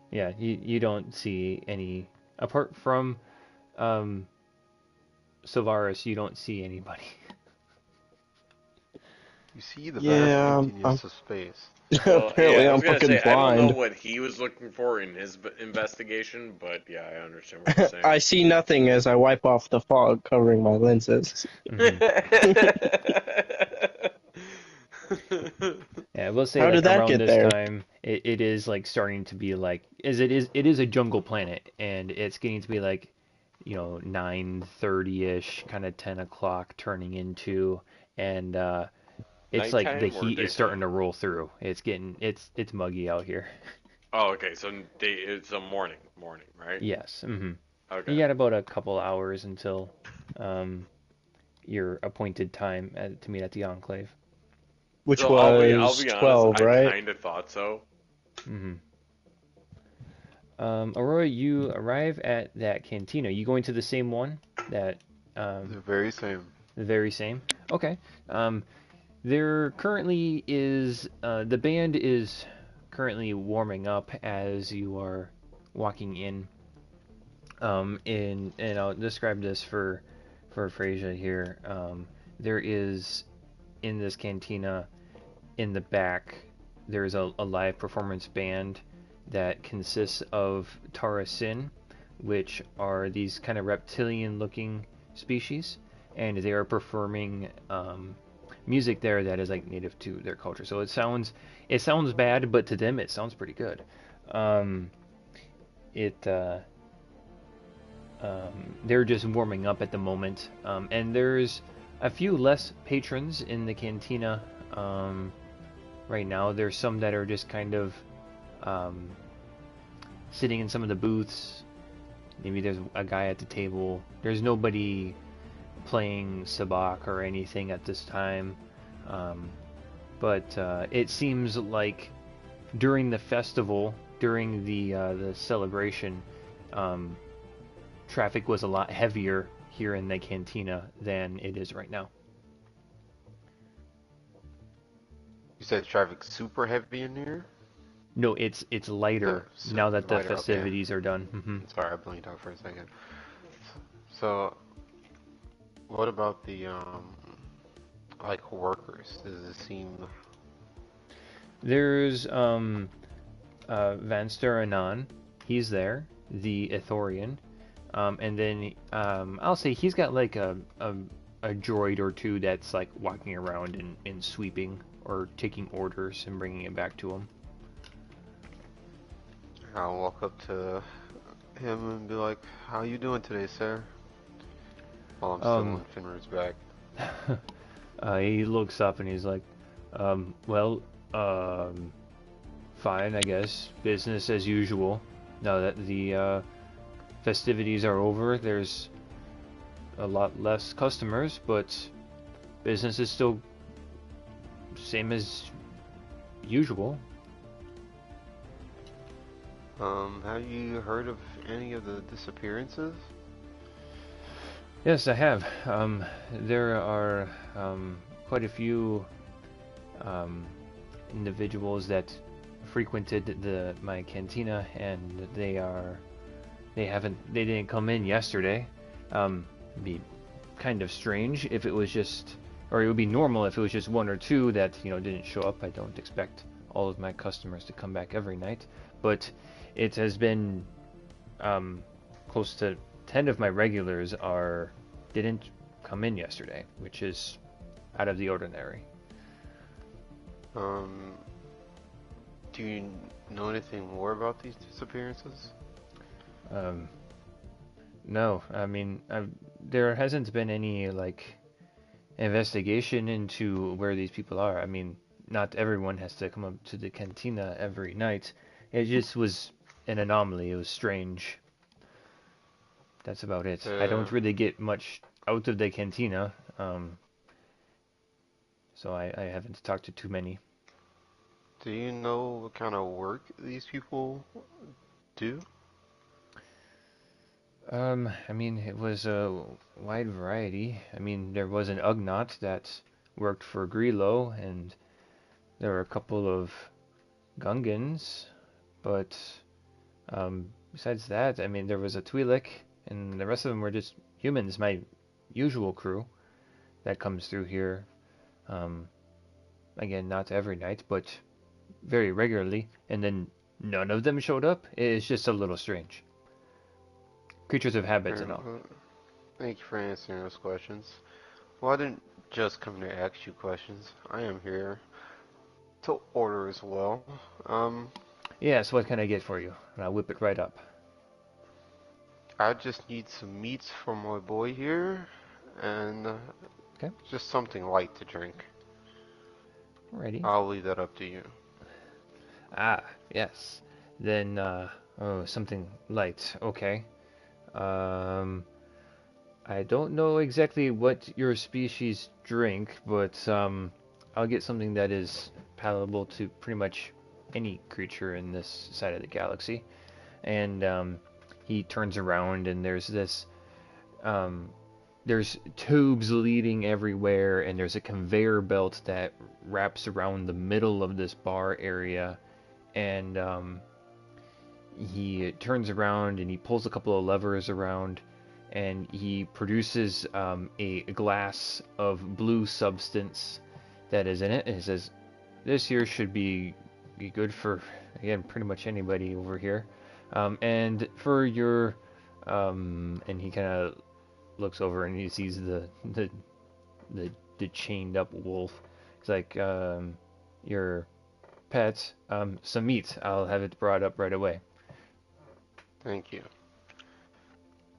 Yeah, you don't see any apart from Savaris, you don't see anybody.
You see the vast
Yeah,
emptiness of space.
Well,
apparently
yeah, I
I'm
was gonna
fucking
say I don't know
blind.
what he was looking for in his investigation, but yeah, I understand what you're saying.
I see nothing as I wipe off the fog covering my lenses.
Hmm. Yeah, I will say
How
like
did that
around
get
this
there?
time, it is like starting to be like, as it is a jungle planet, and it's getting to be like, 9:30ish, kind of 10 o'clock turning into, and it's like the
Nighttime or
heat is starting
daytime?
to roll through. It's muggy out here.
Oh, okay, so it's a morning, right?
Yes. You
Okay.
got about a couple hours until um, your appointed time to meet at the Enclave.
Which
So I'll
was
be honest,
12,
I
right?
kind of thought so.
Hmm. Aurora, you arrive at that cantina. You going to the same one? That
The
um,
very same.
the very same? Okay. There currently is the band is currently warming up as you are walking in. And I'll describe this for Frasier here. There is in this cantina in the back. There's a live performance band that consists of Tara Sin, which are these kind of reptilian-looking species, and they are performing music there that is like native to their culture. So it sounds bad, but to them it sounds pretty good. Um, it they're just warming up at the moment, and there's a few less patrons in the cantina right now. There's some that are just kind of um, sitting in some of the booths. Maybe there's a guy at the table. There's nobody playing sabak or anything at this time. Um, but it seems like during the festival, during the celebration, um, traffic was a lot heavier here in the cantina than it is right now.
You said traffic super heavy in here?
No, it's lighter now that the
Lighter, okay.
festivities are done.
Sorry, I blinked out for a second. So, what about the, like, workers? Does it seem...
There's Vanster Anan. He's there, the Ithorian. And then I'll say he's got like a droid or two that's like walking around and sweeping or taking orders and bringing it back to him.
I'll walk up to him and be like, how you doing today, sir? While I'm still
Um,
on Finrod's back.
he looks up and he's like, well, fine, I guess. Business as usual. Now that the festivities are over, there's a lot less customers, but business is still same as usual.
Have you heard of any of the disappearances?
Yes, I have. There are quite a few individuals that frequented my cantina, and they didn't come in yesterday. It'd be kind of strange if it was just, or it would be normal if it was just one or two that didn't show up. I don't expect all of my customers to come back every night, but it has been close to 10 of my regulars didn't come in yesterday, which is out of the ordinary.
Um, do you know anything more about these disappearances?
No, I mean, there hasn't been any like investigation into where these people are. I mean, not everyone has to come up to the cantina every night. It just was an anomaly. It was strange. That's about it. I don't really get much out of the cantina, so I haven't talked to too many.
Do you know what kind of work these people do?
I mean, it was a wide variety. I mean, there was an Ugnaught that worked for Grillo, and there were a couple of Gungans, but besides that, I mean, there was a Twi'lek, and the rest of them were just humans. My usual crew that comes through here. Again, not every night, but very regularly, and then none of them showed up. It's just a little strange. Creatures of habits and all.
Thank you for answering those questions. Well, I didn't just come to ask you questions. I am here to order as well.
Yeah, so what can I get for you? And I'll whip it right up.
I just need some meats for my boy here, and
Okay.
just something light to drink.
Alrighty.
I'll leave that up to you.
Ah, yes. Then, oh, something light. Okay. I don't know exactly what your species drink, but I'll get something that is palatable to pretty much any creature in this side of the galaxy. And he turns around, and there's this, there's tubes leading everywhere, and there's a conveyor belt that wraps around the middle of this bar area, and he turns around and he pulls a couple of levers around, and he produces a glass of blue substance that is in it, and he says, "This here should be good for, again, pretty much anybody over here. And for your," and he kind of looks over and he sees the chained up wolf. He's like, "Your pet, some meat. I'll have it brought up right away."
Thank you.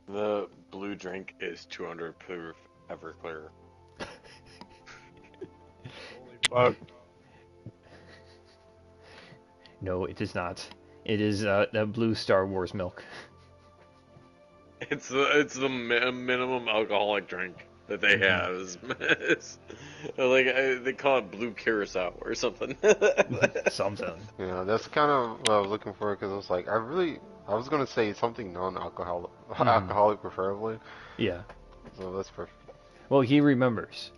The blue drink is 200 proof Everclear.
Holy fuck.
No, it is not. It is the blue Star Wars milk.
It's the minimum alcoholic drink that they have. It's like they call it blue curacao or something.
Something.
Yeah, that's kind of what I was looking for, because I was like, I was gonna say something non-alcoholic, alcoholic preferably.
Yeah.
So that's perfect.
Well, he remembers.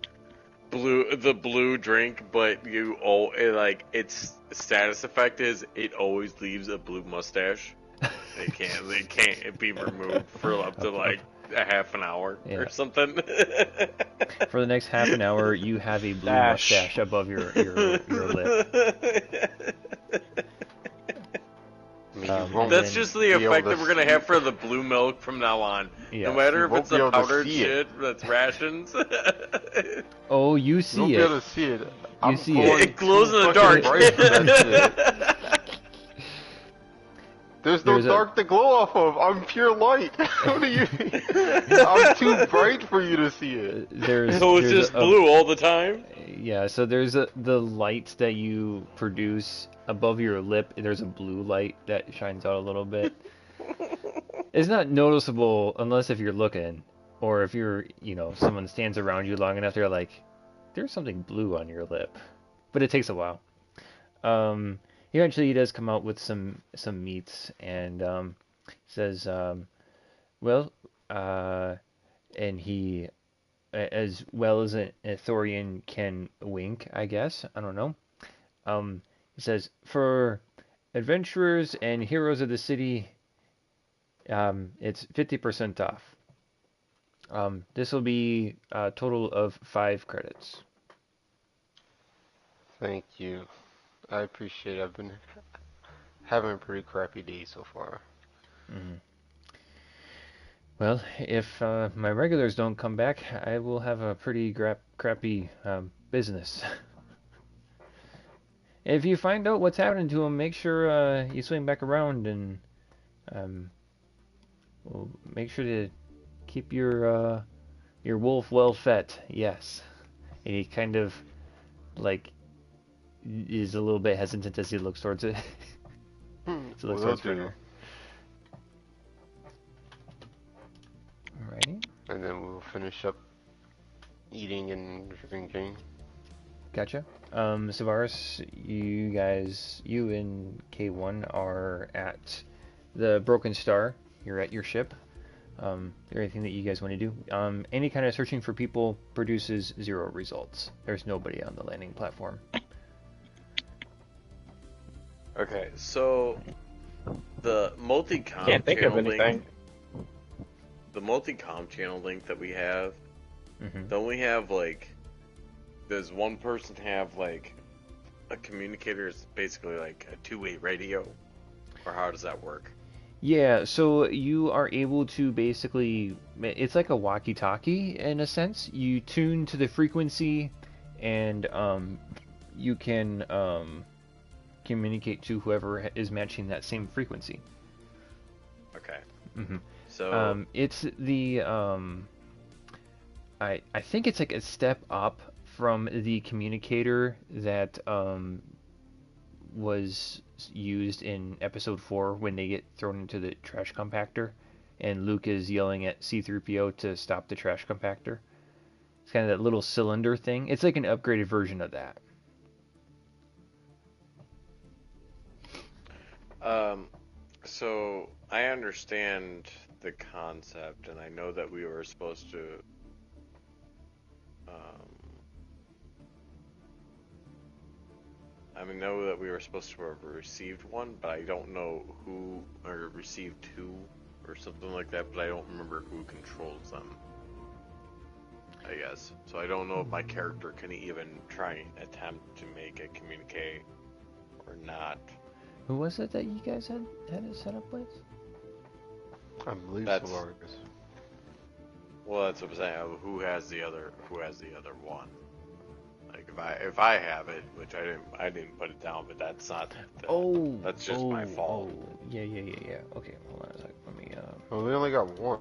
The blue drink, but its status effect is it always leaves a blue mustache. They can't be removed for up to like a half an hour or something.
For the next half an hour, you have a blue mustache above your lip.
That's just the effect that we're gonna have for the blue milk from now on.
Yeah.
No matter if it's a powdered shit that's rations.
Oh, you see
You'll
it.
be able to see it.
You see it.
It glows in the dark.
There's no dark to glow off of. I'm pure light. What do you mean? I'm too bright for you to see it.
So it's just blue all the time?
Yeah, so there's the light that you produce above your lip. There's a blue light that shines out a little bit. It's not noticeable unless if you're looking, or if you're, someone stands around you long enough, they're like, there's something blue on your lip. But it takes a while. Eventually he does come out with some meats, and says, and he, as well as an Ithorian can wink, I guess, I don't know. He says, for adventurers and heroes of the city, it's 50% off. This will be a total of 5 credits.
Thank you. I appreciate it. I've been having a pretty crappy day so far.
Mm-hmm. Well, if my regulars don't come back, I will have a pretty crappy business. If you find out what's happening to him, make sure you swing back around, and well, make sure to keep your wolf well fed. Yes. And he kind of is a little bit hesitant as he looks towards it. So looks towards Springer. Alrighty.
And then we'll finish up eating and drinking.
Gotcha. Savaris, you and K1 are at the Broken Star. You're at your ship. Is there anything that you guys want to do? Any kind of searching for people produces 0 results. There's nobody on the landing platform.
Okay, so the multi-com
Can't think of
channel
anything.
link, the multi-com channel link that we have,
Mm-hmm.
don't we have, like, does one person have, like, a communicator is basically like a two-way radio? Or how does that work?
Yeah, so you are able to basically, it's like a walkie-talkie in a sense. You tune to the frequency, and you can communicate to whoever is matching that same frequency.
Okay.
Mm-hmm.
So,
It's the I think it's like a step up from the communicator that was used in episode 4 when they get thrown into the trash compactor and Luke is yelling at C-3PO to stop the trash compactor. It's kind of that little cylinder thing. It's like an upgraded version of that.
so I understand the concept, and I know that we were supposed to, I know that we were supposed to have received one, but I don't know who, or received two, or something like that, but I don't remember who controls them, I guess. So I don't know if my character can even try and attempt to make it communicate or not.
Who was it that you guys had it set up with?
I believe
That's-
Solargus.
Well, that's what I'm saying. Who has the other one? Like if I have it, which I didn't put it down, but that's not. That's just my fault.
Oh, yeah. Okay, hold on a sec. Let me.
Well, we only got one.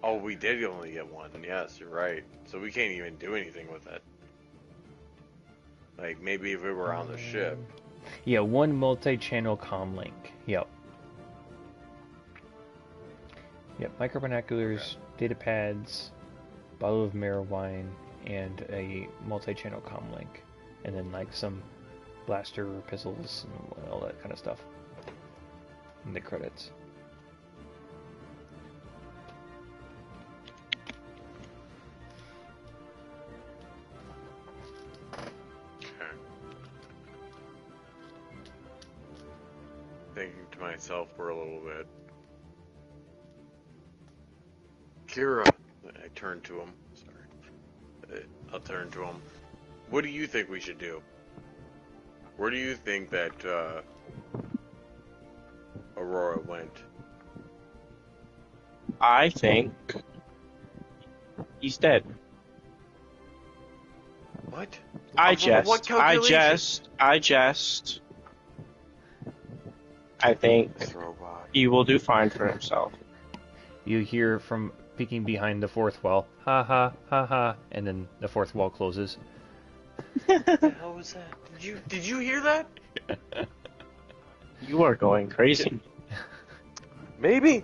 Oh, we did only get one. Yes, you're right. So we can't even do anything with it. Like maybe if we were on the ship.
Yeah, one multi-channel comm link. Yep. Micro binoculars, data pads, bottle of mirror wine, and a multi-channel comm link, and then like some blaster pistols and all that kind of stuff. In the credits.
Okay. Thinking to myself for a little bit. Kira, I turn to him. Sorry. I'll turn to him. What do you think we should do? Where do you think that Aurora went?
I think he's dead.
What?
I
Off of what calculation?
I think
This robot.
he will do fine for himself.
You hear from peeking behind the fourth wall, ha ha ha ha, and then the fourth wall closes.
What the hell was that? Did you hear that?
You are going crazy.
Maybe.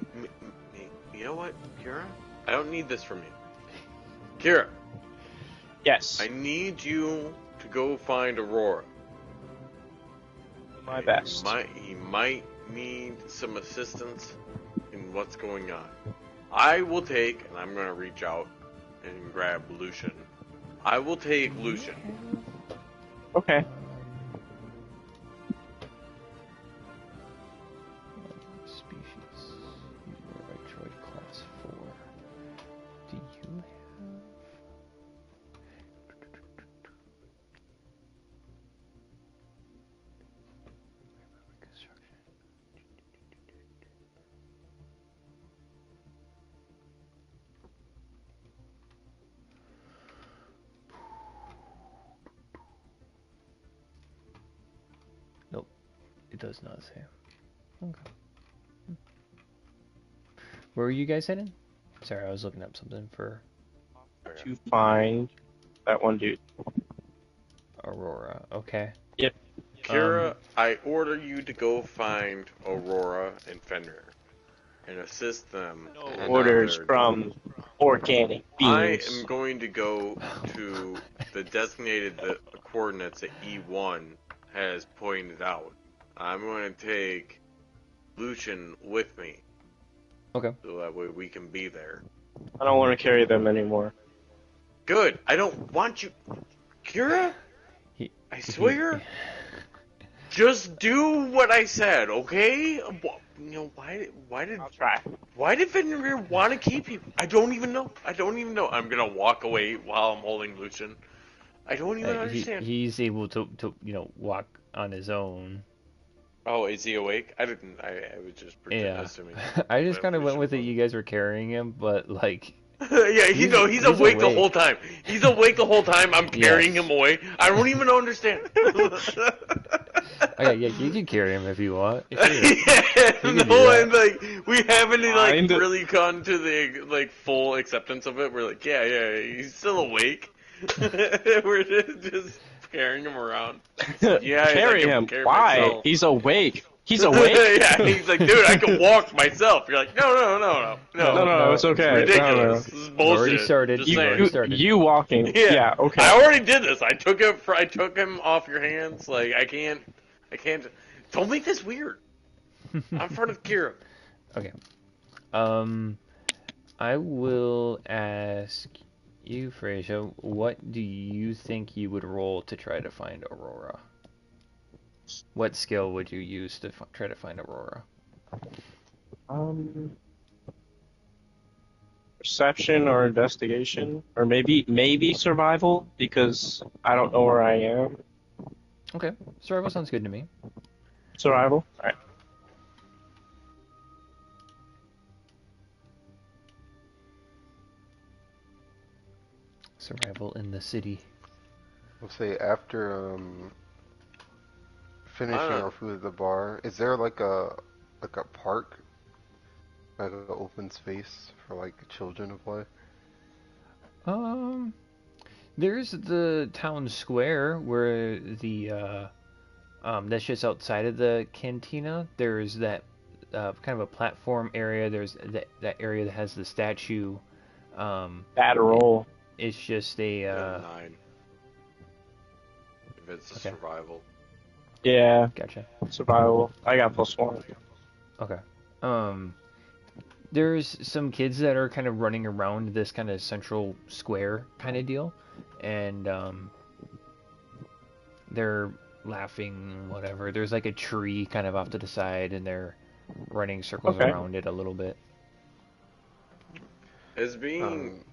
You know what, Kira? I don't need this from you. Kira,
Yes,
I need you to go find Aurora.
my best.
He might need some assistance in what's going on. I will take, and I'm going to reach out and grab Lucian. I will take Lucian.
Okay.
Species. You are a droid class 4. Do you have... Construction. Nope, it does not say. Okay. Where were you guys heading? Sorry, I was looking up something for
To find that one dude.
Aurora. Okay.
Kira, I order you to go find Aurora and Fenrir and assist them. in
Orders
their-
from organic
I
beings.
am going to go to the designated coordinates that E1 has pointed out. I'm going to take Lucian with me.
Okay.
So that way we can be there.
I don't want to carry them anymore.
Good. I don't want you. Kira?
He-
I swear? Just do what I said, okay? Why did Fenrir want to keep you? I don't even know. I'm gonna walk away while I'm holding Lucian. I don't even understand.
He's able to walk on his own.
Oh, is he awake? I didn't. I was just assuming.
I just kind of went with it. You guys were carrying him, but like.
Yeah, he's awake the whole time. He's awake the whole time. I'm carrying him away. I don't even understand.
Okay, yeah, you can carry him if you want.
And like we haven't really gotten to the full acceptance of it. We're like, yeah, he's still awake. We're just carrying him around. Yeah,
carry him. Why?
Myself.
He's awake. He's awake.
Yeah, he's like, dude, I can walk myself. You're like, no,
it's okay.
Ridiculous.
No.
This is bullshit.
Already started.
You walking. Yeah, okay.
I already did this. I took him off your hands. Like, I can't. Don't make this weird. I'm in front of Kira.
Okay. I will ask you, Fraser, what do you think you would roll to try to find Aurora? What skill would you use to try to find Aurora?
Perception or investigation, or maybe survival, because I don't know where I am.
Okay, survival sounds good to me.
Survival? Alright.
Survival in the city.
We'll say after finishing our food at the bar, is there like a park, like an open space for like children to play?
There's the town square where the that's just outside of the cantina. There's that kind of a platform area. There's that area that has the statue.
Bad roll.
It's just a
9. If it's survival.
Yeah.
Gotcha.
Survival. I got +1.
Okay. There's some kids that are kind of running around this kind of central square kind of deal, and they're laughing, whatever. There's like a tree kind of off to the side, and they're running circles around it a little bit.
As being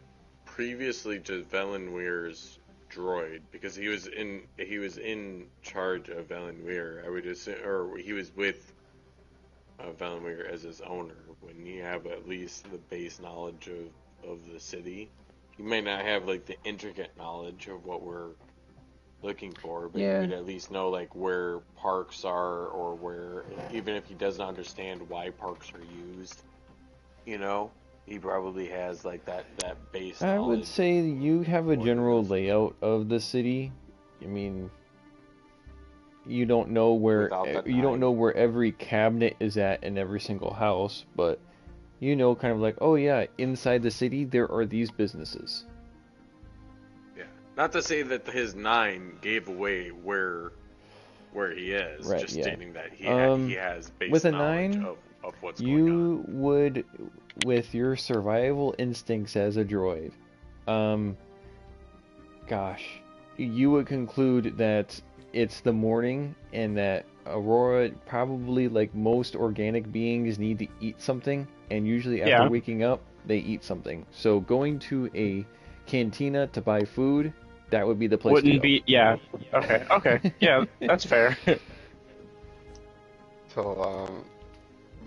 previously to Velenweir's droid, because he was in charge of Velenweir, I would assume, or he was with Velenweir as his owner. When you have at least the base knowledge of the city, you may not have like the intricate knowledge of what we're looking for, but you would at least know like where parks are, or where, even if he doesn't understand why parks are used, he probably has like that base knowledge.
I would say you have a general layout of the city. I mean, you don't know where every cabinet is at in every single house, but kind of like, oh yeah, inside the city there are these businesses.
Yeah, not to say that his 9 gave away where he is,
right,
just stating that he has base
with a
knowledge
9,
of what's going on.
You would, with your survival instincts as a droid, you would conclude that it's the morning, and that Aurora, probably like most organic beings, need to eat something, and usually after waking up they eat something. So going to a cantina to buy food, that would be the place to go.
Okay, yeah, that's fair.
So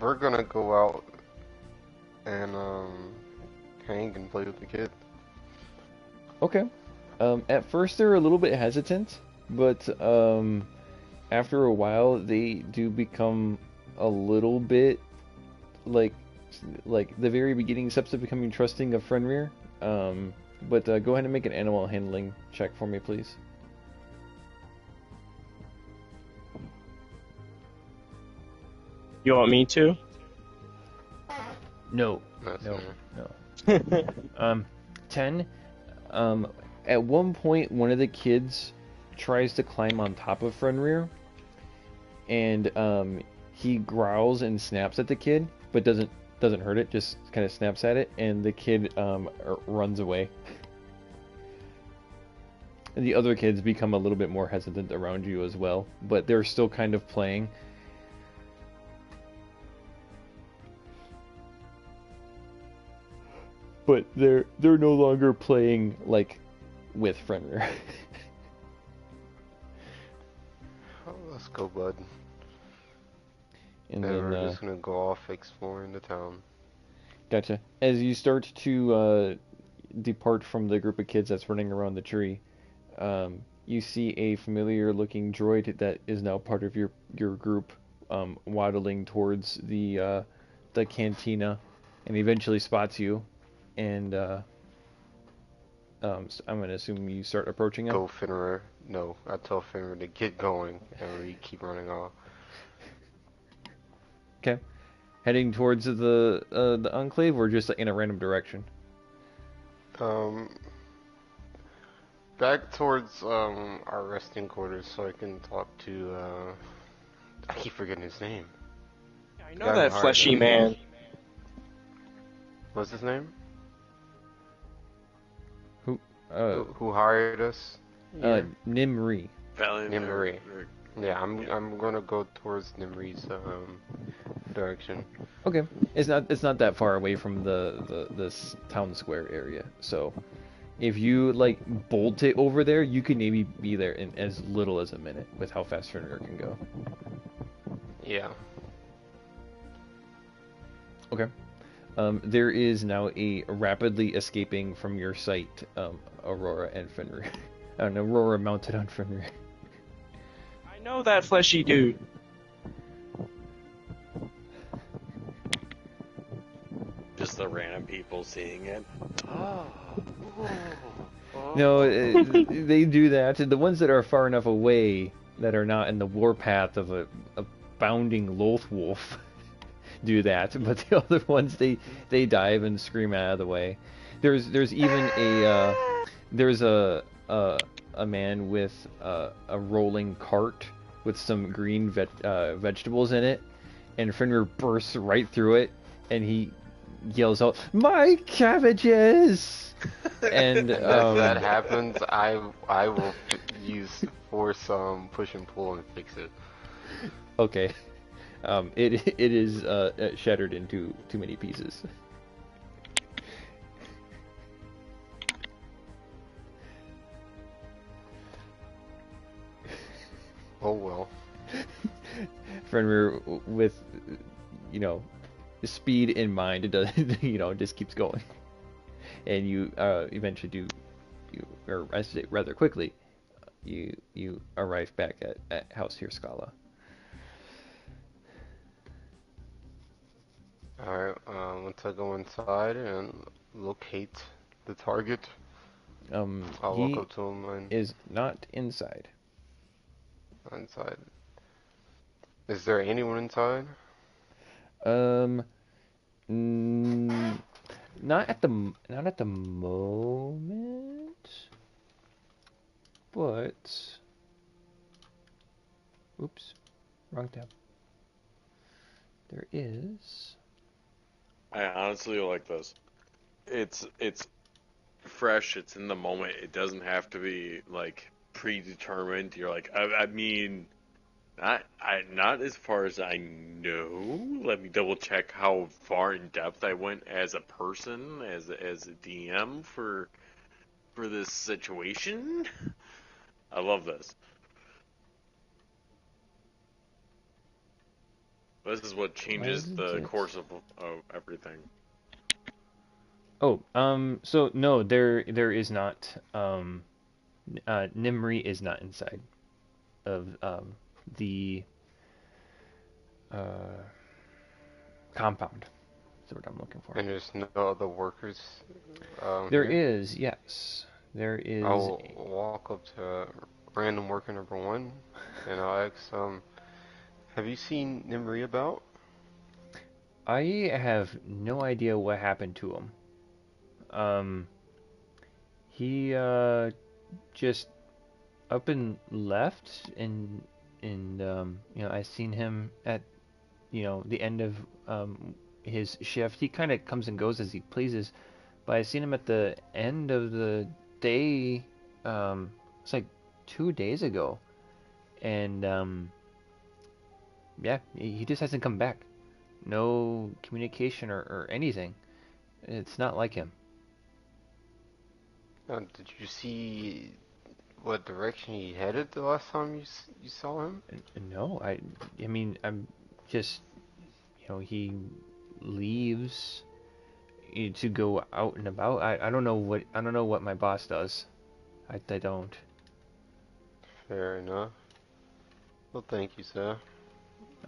we're gonna go out and hang and play with the kids.
Okay. At first they're a little bit hesitant, but after a while they do become a little bit like the very beginning steps of becoming trusting of Fenrir. But go ahead and make an animal handling check for me, please.
You want me to?
No. 10. At one point, one of the kids tries to climb on top of Fenrir, and he growls and snaps at the kid, but doesn't hurt it. Just kind of snaps at it, and the kid runs away. And the other kids become a little bit more hesitant around you as well, but they're still kind of playing. But they're no longer playing like with Fenrir.
Oh, let's go, bud.
And
then
we're
just gonna go off exploring the town.
Gotcha. As you start to depart from the group of kids that's running around the tree, you see a familiar-looking droid that is now part of your group, waddling towards the cantina, and eventually spots you, and so I'm gonna assume you start approaching him.
Go, Fenrir. No, I tell Fenrir to get going, and we keep running off.
Okay. Heading towards the enclave, or just in a random direction?
Back towards our resting quarters, so I can talk to I keep forgetting his name.
I know that fleshy man.
What's his name?
Who
hired us?
Nimri.
Nimri. Yeah, I'm gonna go towards Nimri's direction.
Okay, it's not that far away from this town square area. So, if you like bolt it over there, you can maybe be there in as little as a minute with how fast Fenrir can go.
Yeah.
Okay. There is now a rapidly escaping from your sight, Aurora and Fenrir. An Aurora mounted on Fenrir.
I know that fleshy dude.
Just the random people seeing it. Oh.
No, they do that. The ones that are far enough away, that are not in the warpath of a bounding Loth wolf, do that. But the other ones, they dive and scream out of the way. There's even a man with a rolling cart with some green vegetables in it, and Fenrir bursts right through it, and he yells out, "My cabbages!" And
if that happens, I will use force push and pull and fix it.
Okay. It is shattered into too many pieces.
Oh well.
Fenrir, with speed in mind, it does just keeps going, and you eventually or I should say rather quickly, you arrive back at House Hirskala.
Alright, once I go inside and locate the target, I'll walk up to him and...
is not inside.
Inside. Is there anyone inside?
Not at the moment, but oops, wrong tab. There is.
I honestly like this. It's fresh. It's in the moment. It doesn't have to be like predetermined. You're like, I mean, not as far as I know. Let me double check how far in depth I went as a person, as a DM for this situation. I love this. This is what changes the course of everything.
Oh, so no, there is not. Nimri is not inside of the compound. That's what I'm looking for.
And there's no other workers.
There
here?
is, yes, there is.
I'll walk up to random worker number 1, and I'll ask, have you seen Nimri about?
I have no idea what happened to him. He just up and left, and I seen him at the end of his shift. He kind of comes and goes as he pleases, but I seen him at the end of the day It's like 2 days ago, and yeah, he just hasn't come back. No communication or anything. It's not like him.
Did you see what direction he headed the last time you saw him?
No, I mean, I'm just, he leaves to go out and about. I don't know what my boss does. I don't.
Fair enough. Well, thank you, sir.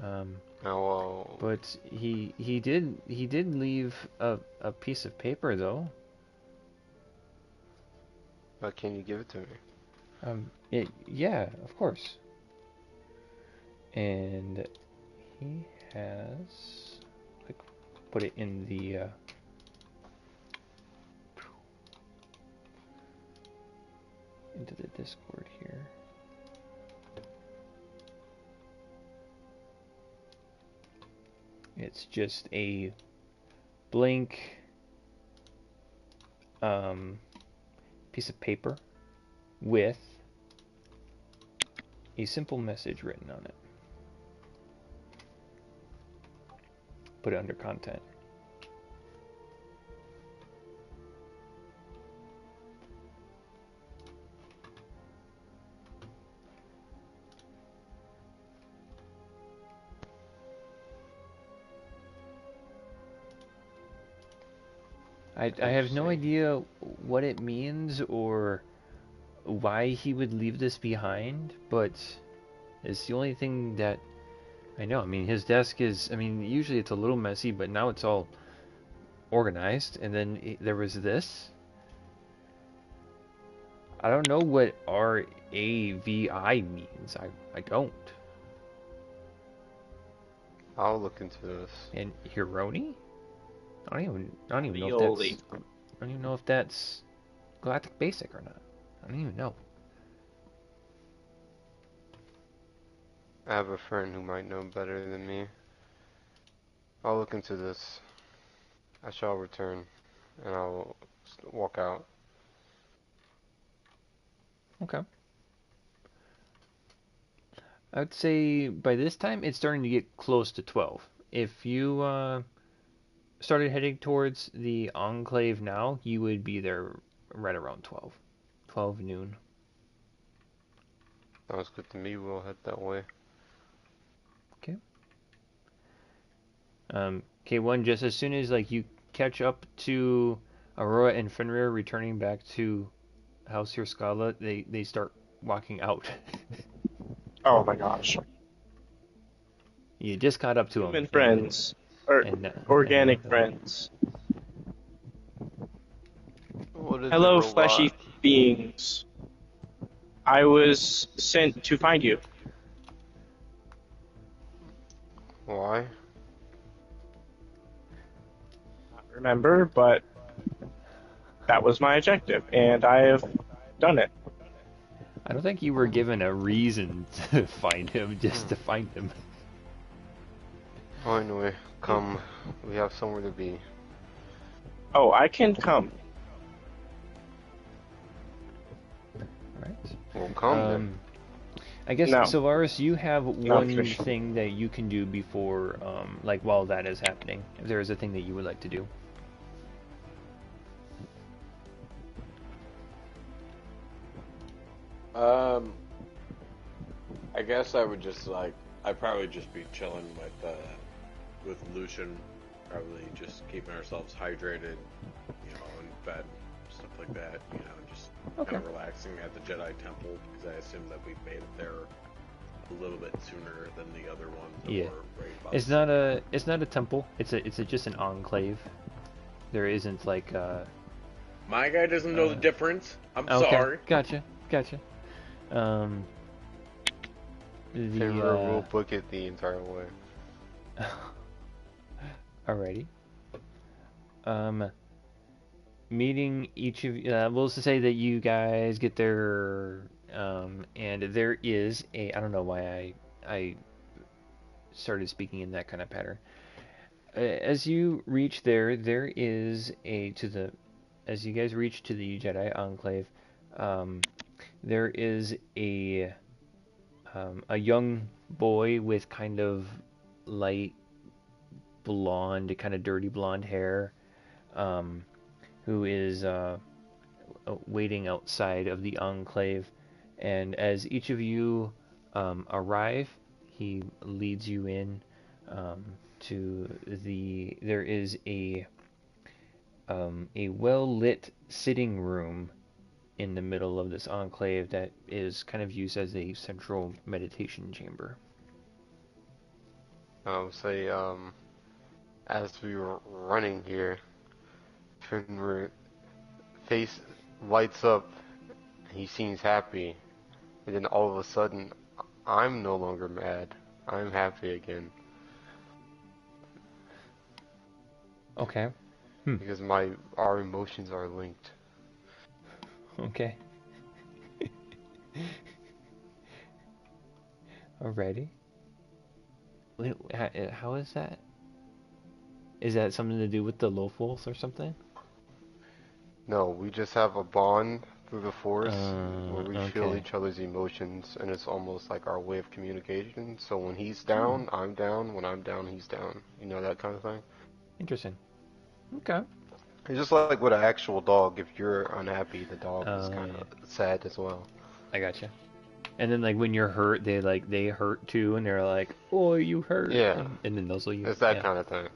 Now, but he did leave a piece of paper though.
Can you give it to me?
Yeah, of course. And he has, like, put it in the into the Discord here. It's just a blank piece of paper with a simple message written on it. Put it under content. I have no idea what it means or why he would leave this behind, but it's the only thing that I know. I mean, his desk is, I mean, usually it's a little messy, but now it's all organized. And then there was this. I don't know what RAVI means. I don't.
I'll look into this.
And Hironi? I don't even know if that's Galactic Basic or not. I don't even know.
I have a friend who might know better than me. I'll look into this. I shall return, and I'll walk out.
Okay. I would say by this time it's starting to get close to 12. If you started heading towards the Enclave now, you would be there right around 12. 12 noon.
Sounds good to me. We'll head that way.
Okay. K1, just as soon as like you catch up to Aurora and Fenrir returning back to House Hirskala, they start walking out.
Oh my gosh.
You just caught up to them.
Human friends. Or organic friends. Hello, fleshy beings. I was sent to find you.
Why?
Not remember, but that was my objective, and I have done it.
I don't think you were given a reason to find him, just to find him.
Oh, anyway, come. We have somewhere to be.
Oh, I can come.
Alright.
Well, come then.
I guess,
No.
Solaris, you have one
fish.
thing that you can do before, like, while that is happening. If there is a thing that you would like to do.
I guess I would just I'd probably just be chilling with Lucian, probably just keeping ourselves hydrated, in bed, stuff like that, just kind of relaxing at the Jedi Temple, because I assume that we made it there a little bit sooner than the other ones that were right about.
It's not a temple. It's just an enclave. There isn't like
My guy doesn't know the difference. I'm sorry.
Gotcha.
We'll book it the entire way.
Alrighty. Meeting each of you. We'll just say that you guys get there, and there is a. I don't know why I started speaking in that kind of pattern. As you reach there, there is as you guys reach to the Jedi Enclave, there is a young boy with kind of light blonde, kind of dirty blonde hair, um, who is waiting outside of the enclave. And as each of you arrive, he leads you in to the. There is a well lit sitting room in the middle of this enclave that is kind of used as a central meditation chamber.
Say, as we were running here, Fenrir face lights up, he seems happy, and then all of a sudden, I'm no longer mad. I'm happy again.
Okay.
Because our emotions are linked.
Okay. Alrighty. Wait, how is that? Is that something to do with the Lofwolf or something?
No, we just have a bond through the Force where we feel
Okay.
each other's emotions, and it's almost like our way of communication. So when he's down, I'm down. When I'm down, he's down. You know, that kind of thing?
Interesting. Okay.
It's just like with an actual dog. If you're unhappy, the dog is kind of
Yeah.
sad as well.
I gotcha. And then like when you're hurt, they hurt too, and they're like, "Oh, you hurt."
Yeah.
And then nuzzle you.
It's that kind of thing.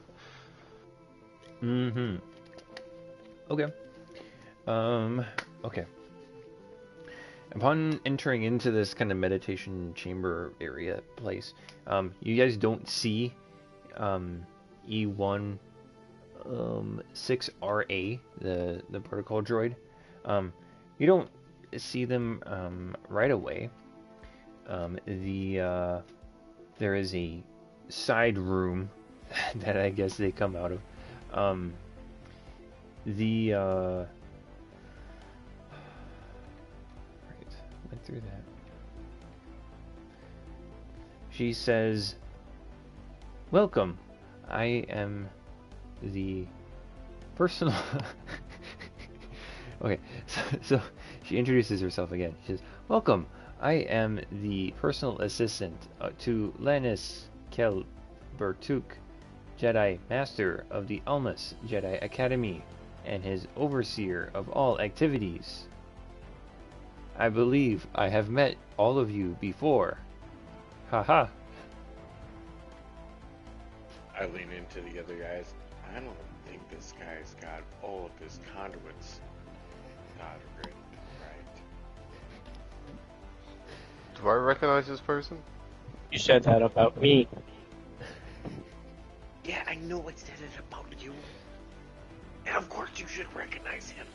Mm-hmm. Okay. Okay. Upon entering into this kind of meditation chamber area place, you guys don't see E1 6RA, the protocol droid. You don't see them right away. There is a side room that I guess they come out of. Right, went through that. She says, "Welcome. I am the personal." Okay, so she introduces herself again. She says, "Welcome. I am the personal assistant to Lennis Kelbertuk, Jedi Master of the Almas Jedi Academy, and his overseer of all activities. I believe I have met all of you before. Haha."
I lean into the other guys. I don't think this guy's got all of his conduits right.
Do I recognize this person?
You said that about me.
Yeah, I know I said it about you. And of course you should recognize him.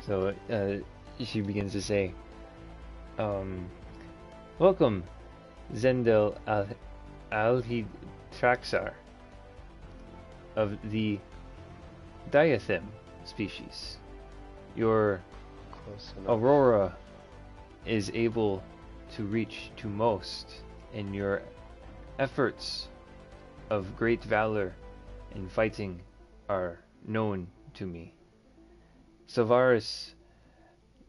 So she begins to say, "Welcome, Zendel Alhitraxar of the Diathym species. Your
Close enough.
Aurora is able to reach to most, and your efforts of great valor in fighting are known to me. Savaris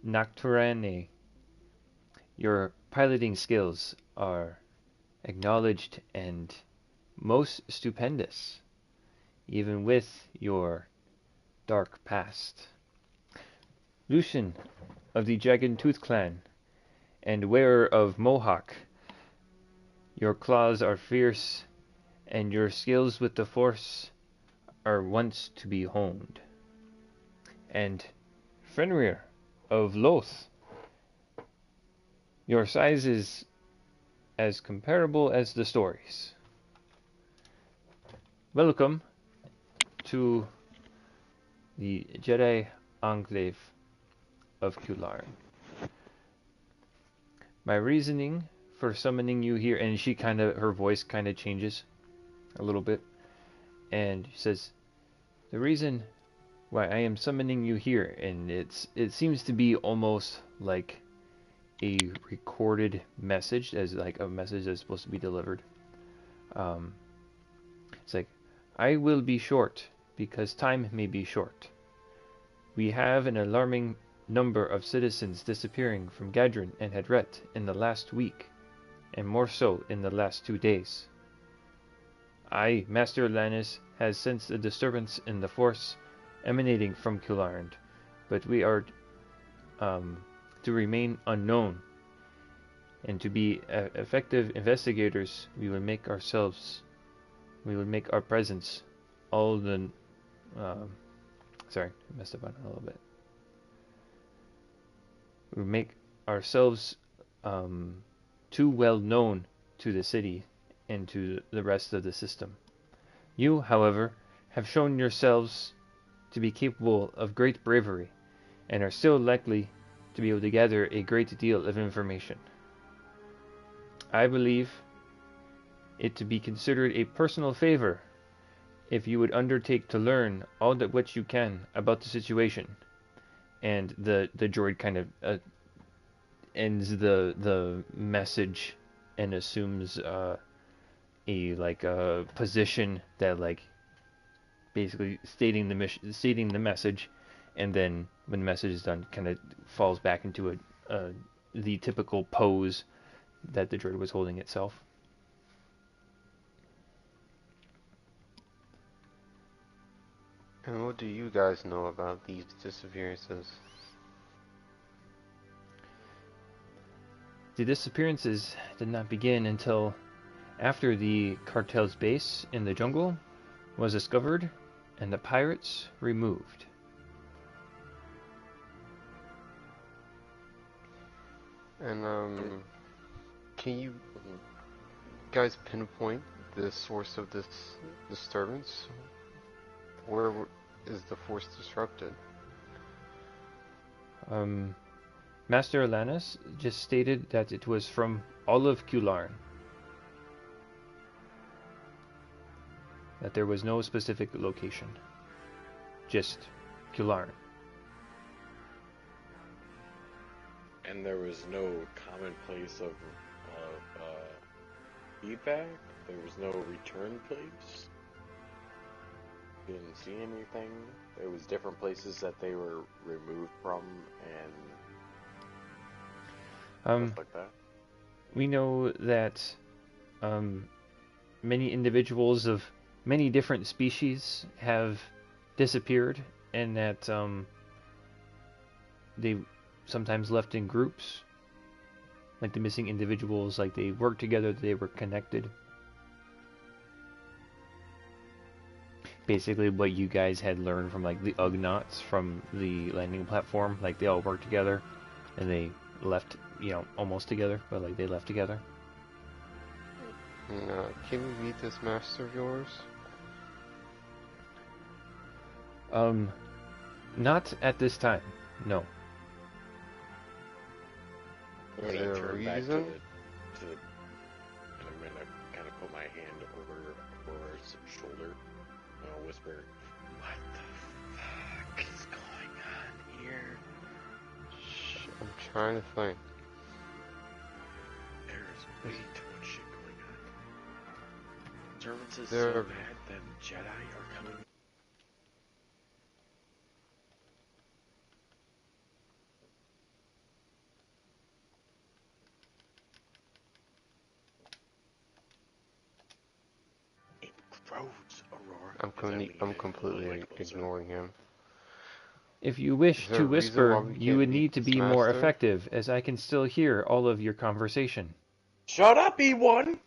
Nocturane, your piloting skills are acknowledged and most stupendous, even with your dark past. Lucian of the Dragon Tooth Clan, and wearer of Mohawk, your claws are fierce, and your skills with the Force are once to be honed. And Fenrir of Loth, your size is as comparable as the stories. Welcome to the Jedi Enclave of Kularin. My reasoning for summoning you here," and her voice kind of changes a little bit, and she says, "The reason why I am summoning you here," and it seems to be almost like a recorded message, as like a message that's supposed to be delivered. It's like, "I will be short because time may be short. We have an alarming number of citizens disappearing from Gadrin and Hedret in the last week, and more so in the last 2 days. I, Master Lannis, has sensed a disturbance in the force emanating from Kularnd, but we are to remain unknown, and to be effective investigators, we will make our presence all the sorry, I messed up on it a little bit. We make ourselves too well known to the city and to the rest of the system. You, however, have shown yourselves to be capable of great bravery, and are still likely to be able to gather a great deal of information. I believe it to be considered a personal favor if you would undertake to learn all that which you can about the situation. And the droid kind of ends the message and assumes a position that basically stating the message, and then when the message is done, kind of falls back into the typical pose that the droid was holding itself.
And what do you guys know about these disappearances?
The disappearances did not begin until after the cartel's base in the jungle was discovered and the pirates removed.
And can you guys pinpoint the source of this disturbance? Where is the force disrupted?
Master Alanis just stated that it was from all of Kularn. That there was no specific location. Just Kularn.
And there was no common place of feedback? There was no return place? Didn't see anything? There was different places that they were removed from and stuff like that?
We know that many individuals of many different species have disappeared, and that they sometimes left in groups, like the missing individuals, like they worked together, they were connected. Basically what you guys had learned from the Ugnaughts from the landing platform, they all worked together and they left, almost together, but they left together.
Can we meet this master of yours?
Not at this time, no.
Is there a reason?
And I'm gonna kind of put my hand over his shoulder, and I'll whisper, "What the fuck is going on here?"
Shh, I'm trying to think.
There's way too much shit going on. Servants is
There-
so bad that Jedi are coming. It grows, Aurora.
I'm completely ignoring him.
If you wish
Is there
to
a reason why
whisper,
we
you
can't
would
meet
need to
this
be more
master?
effective, as I can still hear all of your conversation.
Shut up, E1!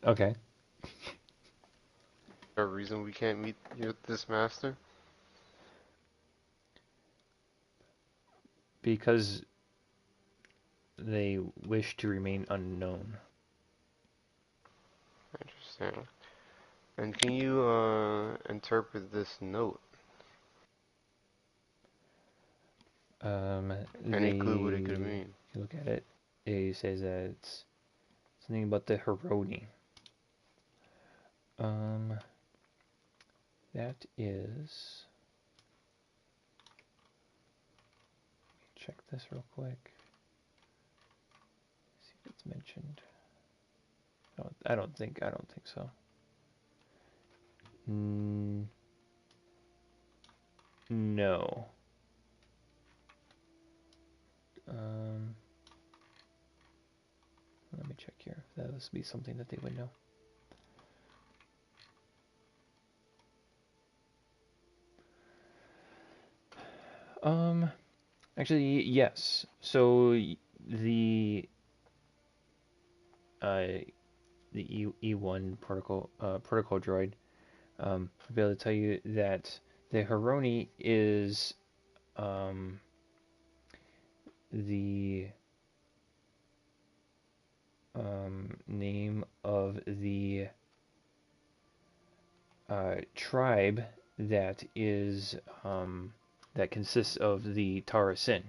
Okay.
Is there a reason we can't meet this master?
Because they wish to remain unknown.
Interesting. And can you interpret this note? Any clue what it could mean?
If you look at it, it says that it's something about the Heroni. That is... Check this real quick. I don't think so. No. Let me check here. That would be something that they would know. Actually, yes. So the E1 protocol droid, I'll be able to tell you that the Haroni is the name of the tribe that is that consists of the Tara Sin.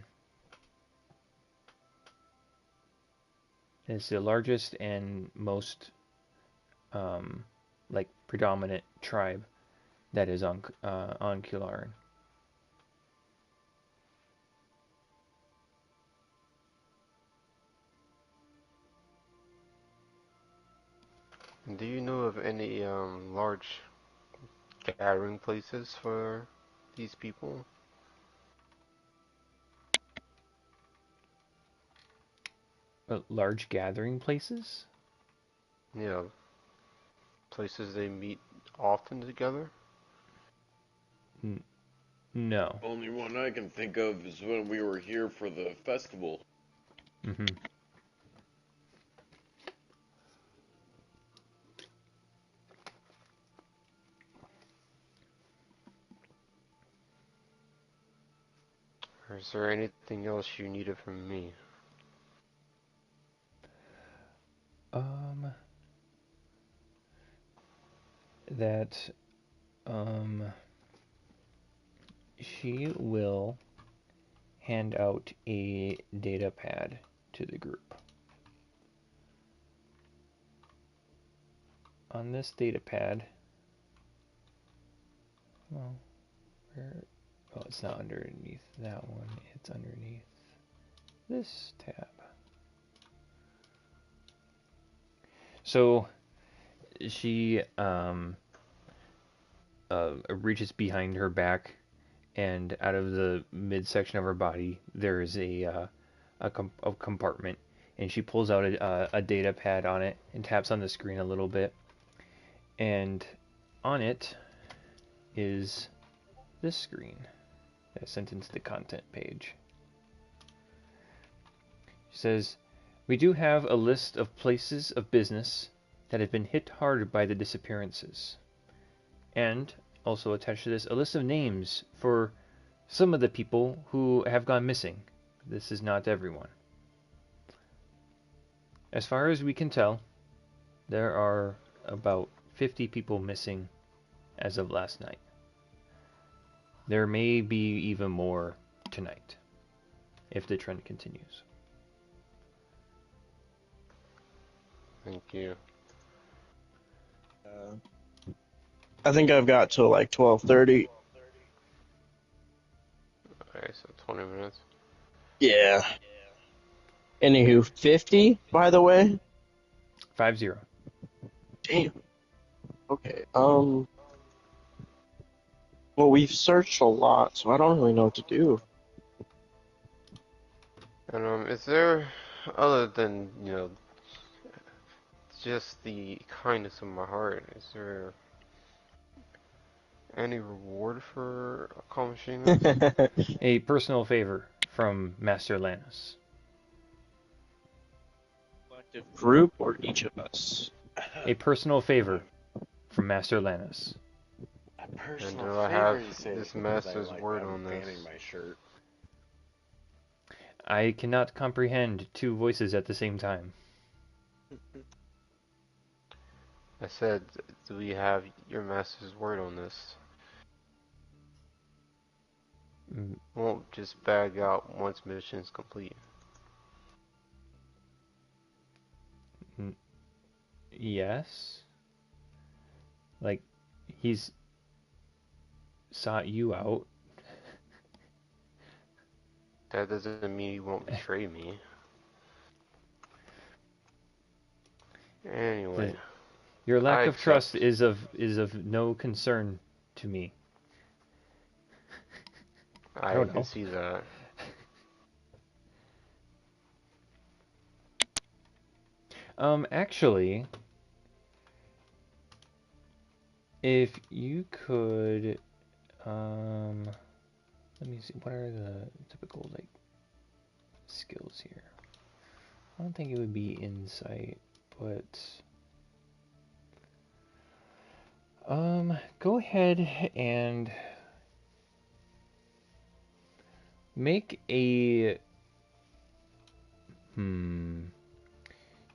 It's the largest and most like predominant tribe that is on Kilaran.
Do you know of any large gathering places for these people?
Large gathering places?
Yeah, places they meet often together?
No.
Only one I can think of is when we were here for the festival.
Mm-hmm.
Or is there anything else you needed from me?
That she will hand out a data pad to the group. On this data pad, well, where? Oh, it's not underneath that one. It's underneath this tab. So she reaches behind her back, and out of the midsection of her body, there is a compartment, and she pulls out a data pad on it and taps on the screen a little bit, and on it is this screen that sent into the content page. She says, "We do have a list of places of business that have been hit hard by the disappearances, and also attached to this, a list of names for some of the people who have gone missing. This is not everyone. As far as we can tell, there are about 50 people missing as of last night. There may be even more tonight, if the trend continues."
Thank you.
I think I've got till like 12:30.
Okay, so 20 minutes.
Yeah. Anywho, 50, by the way?
50.
Damn. Okay, well, we've searched a lot, so I don't really know what to do.
And is there, other than, just the kindness of my heart, is there any reward for accomplishing this?
A personal favor from Master Lannis.
Collective group or each of us?
A personal favor from Master Lannis.
A personal
And do I
favor,
have
you say,
this
because
master's word
I'm
on this?
fanning my shirt.
I cannot comprehend two voices at the same time.
I said, do we have your master's word on this? Won't just bag out once mission's complete.
Yes. Like, he's sought you out.
That doesn't mean he won't betray me. Anyway,
Your lack
I
of trust
accept.
is of no concern to me. I
I
don't
can
know.
see that.
Actually, if you could, let me see. What are the typical like skills here? I don't think it would be insight, but go ahead and make a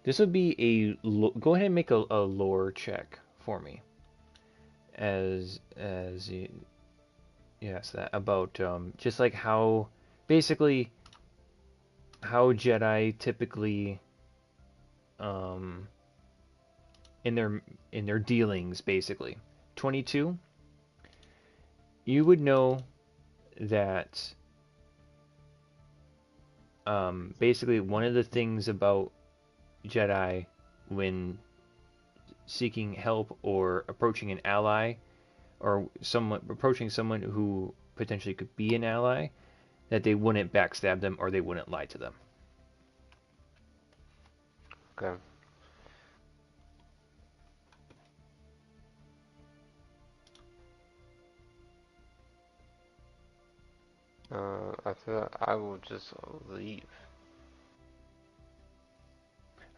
This would be go ahead and make a lore check for me. Yes, that about just like how basically how Jedi typically um in their dealings basically. 22, you would know that basically one of the things about Jedi when seeking help or approaching an ally or someone approaching someone who potentially could be an ally, that they wouldn't backstab them or they wouldn't lie to them.
Okay. After that, I will just leave.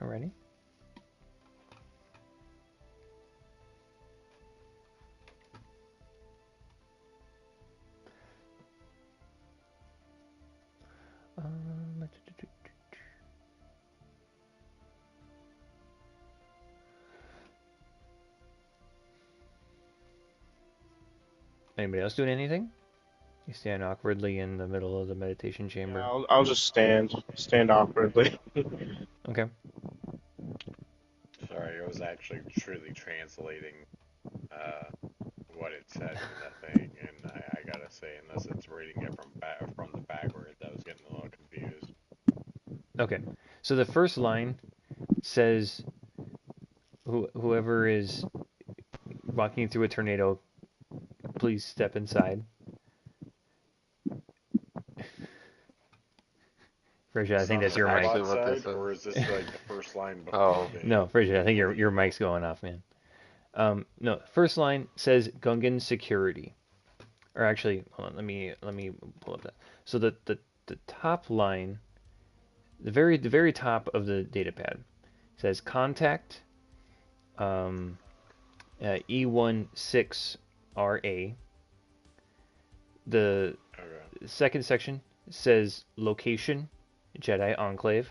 Alrighty. Um, Anybody else doing anything? You stand awkwardly in the middle of the meditation
Yeah,
chamber.
I'll just stand awkwardly.
Okay.
Sorry, I was actually truly translating uh, what it said in the thing, and I gotta say, unless it's reading it from the backwards, I was getting a little confused.
Okay. So the first line says, whoever is walking through a tornado, please step inside. Frasier, I think that's
Sounds
your
like
mic.
Actually, what this
outside,
is.
or is this like the first line before
Oh,
No,
the
Frasier, I think your
video?
mic's going off, man. No, first line says Gungan security. Or actually, hold on, let me pull up that. So the top line, the very top of the data pad says contact um, E16RA. The
Okay.
second section says location Jedi Enclave,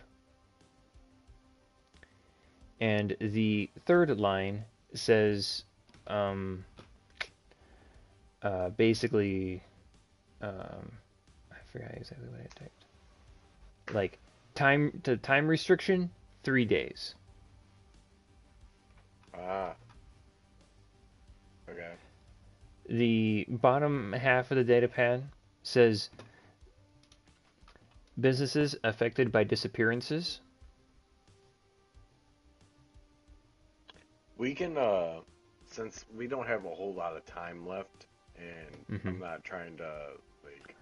and the third line says basically I forgot exactly what I typed. Like time restriction 3 days.
Ah. Okay.
The bottom half of the data pad says businesses affected by disappearances.
We can, since we don't have a whole lot of time left, and
Mm-hmm.
I'm not trying to, like,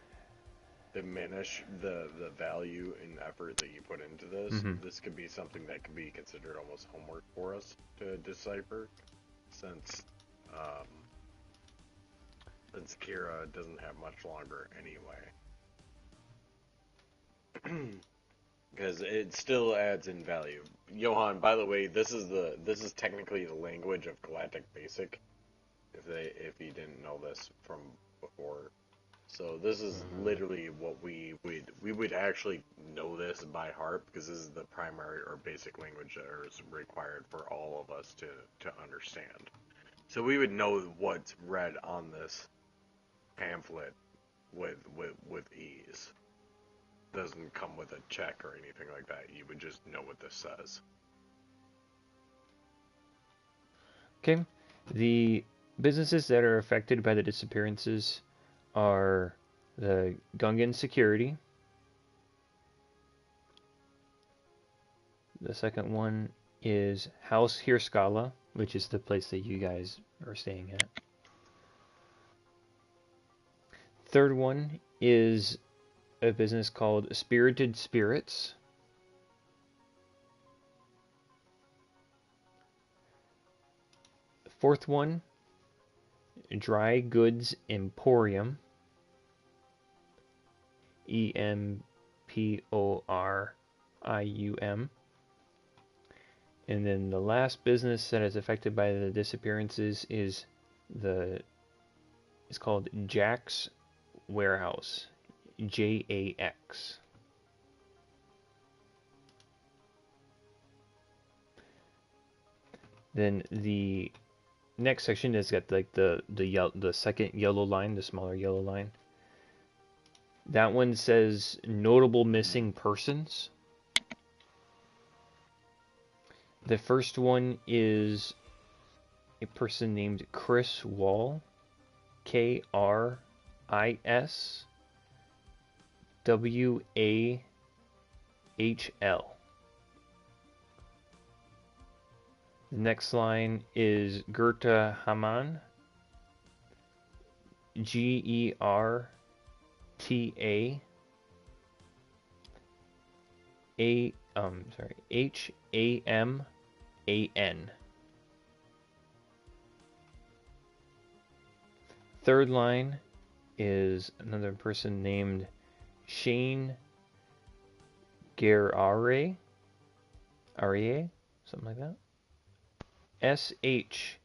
diminish the value and effort that you put into this,
Mm-hmm.
this could be something that could be considered almost homework for us to decipher, since, um, since Kira doesn't have much longer anyway. Because it still adds in value. Johan, by the way, this is technically the language of Galactic Basic. If you didn't know this from before, so this is literally what we would actually know this by heart because this is the primary or basic language that is required for all of us to understand. So we would know what's read on this pamphlet with ease. Doesn't come with a check or anything like that. You would just know what this says.
Okay. The businesses that are affected by the disappearances are the Gungan security. The second one is House Hirskala, which is the place that you guys are staying at. Third one is a business called Spirited Spirits. Fourth one, Dry Goods Emporium. EMPORIUM. And then the last business that is affected by the disappearances is it's called Jack's Warehouse. JAX. Then the next section has got like the second yellow line, the smaller yellow line. That one says notable missing persons. The first one is a person named Chris Wall, KRISWAHL. The next line is Gerta Haman, GERTA HAMAN. Third line is another person named Shane Gerare, something like that. SHAYNE.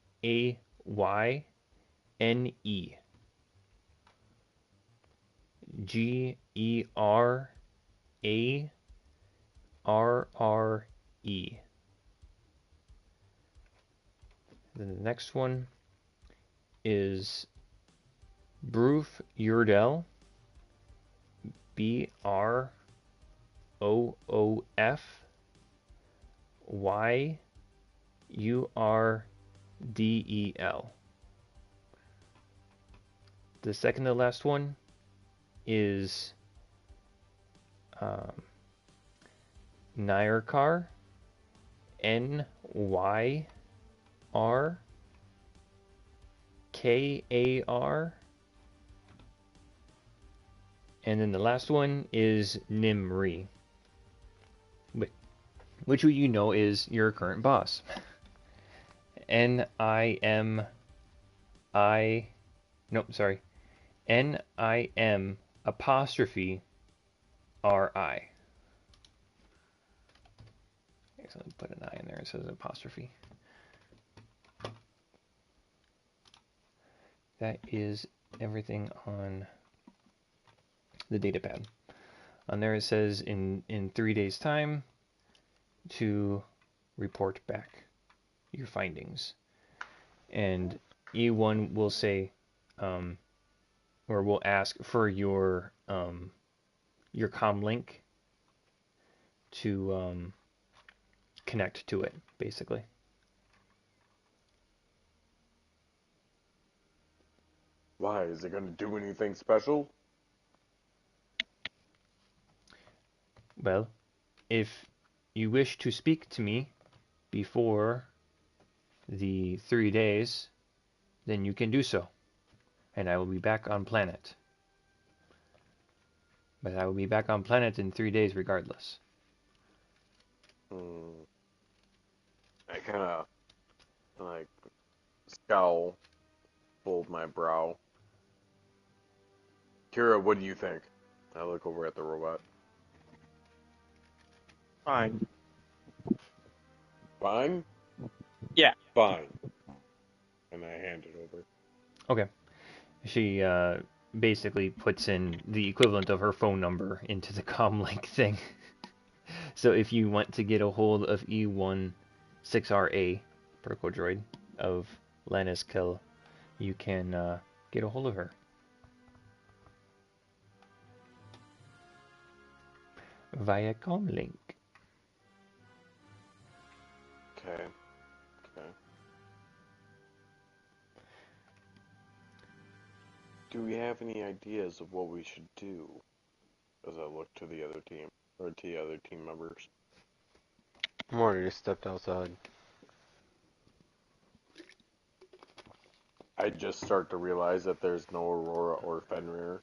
GERARRE. Then the next one is Broof Yurdell, BROOFYURDEL. The second to last one is Nyrkar, NYRKAR. And then the last one is Nimri, which you know is your current boss. NIM apostrophe RI. So I'll put an I in there. It says apostrophe. That is everything on the data pad. On there it says in 3 days' time to report back your findings. And E1 will say, or will ask for your comm link to connect to it, basically.
Why? Is it going to do anything special?
Well, if you wish to speak to me before the 3 days, then you can do so, and I will be back on planet. But I will be back on planet in 3 days regardless.
I kind of, like, scowl, fold my brow. Kira, what do you think? I look over at the robot.
Fine.
Fine?
Yeah.
Fine. And I hand it over.
Okay. She basically puts in the equivalent of her phone number into the comlink thing. So if you want to get a hold of E16RA, Protocol Droid, of Lannis Kill, you can get a hold of her. Via comlink.
Okay. Do we have any ideas of what we should do? As I look to the other team, or to the other team members.
Morty just stepped outside.
I just start to realize that there's no Aurora or Fenrir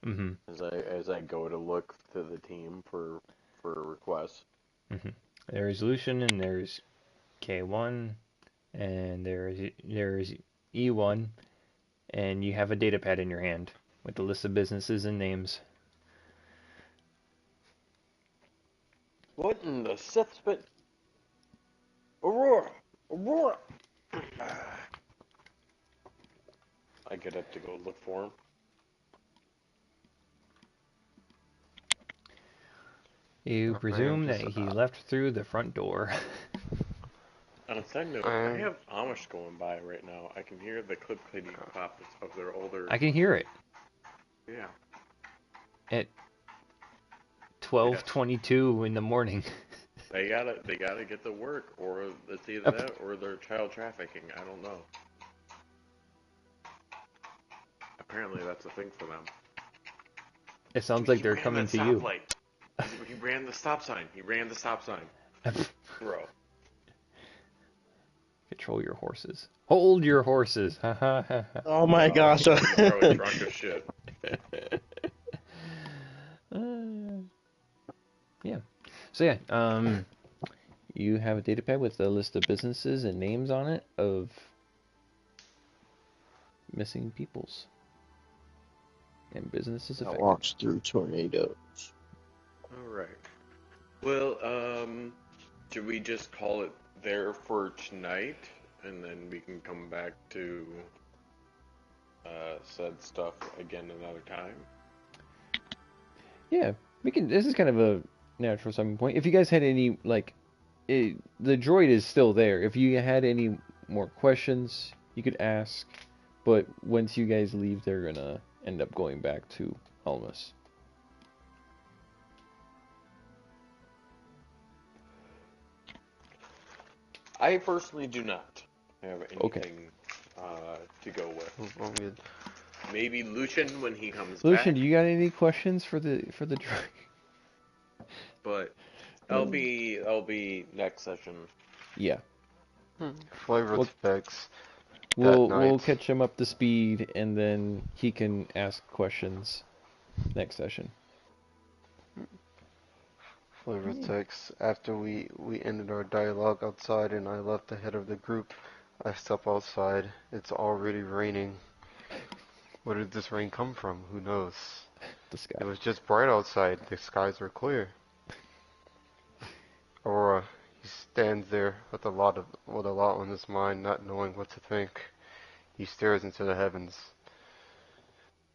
Mm-hmm.
as I go to look to the team for requests.
Mm-hmm. There's Lucian and there's K1 and there's E1 and you have a data pad in your hand with a list of businesses and names.
What in the Sith bit? Aurora! Aurora! I get up to go look for him.
You
I am
presume that
just
he left through the front door.
On a side note, I have Amish going by right now. I can hear the clip-clicking pop of their older...
I can hear it
Yeah.
at 12:22 in the morning.
They gotta get to work, or it's either that or they're child trafficking. I don't know. Apparently that's a thing for them.
It sounds like they're coming to you.
He ran the stop sign. He ran the stop sign. Bro.
Control your horses. Hold your horses. Ha ha ha.
Oh my gosh.
He's probably drunk as shit.
Yeah. So yeah, you have a data pad with a list of businesses and names on it of missing peoples and businesses
That
affected.
walks through tornadoes.
Alright. Well, should we just call it there for tonight? And then we can come back to said stuff again another time?
Yeah, we can. This is kind of a natural stopping point. If you guys had any the droid is still there. If you had any more questions, you could ask. But once you guys leave, they're gonna end up going back to Almas.
I personally do not have anything to go with.
I'm good.
Maybe Lucian when he comes
Lucian,
back.
do you got any questions for the droid?
But I'll be next session.
Yeah.
Flavor
Well,
text.
We'll
night.
catch him up to speed, and then he can ask questions next session.
Flavor text. After we ended our dialogue outside and I left the head of the group, I step outside. It's already raining. Where did this rain come from? Who knows?
The sky.
It was just bright outside. The skies were clear. Aurora, he stands there with a lot on his mind, not knowing what to think. He stares into the heavens,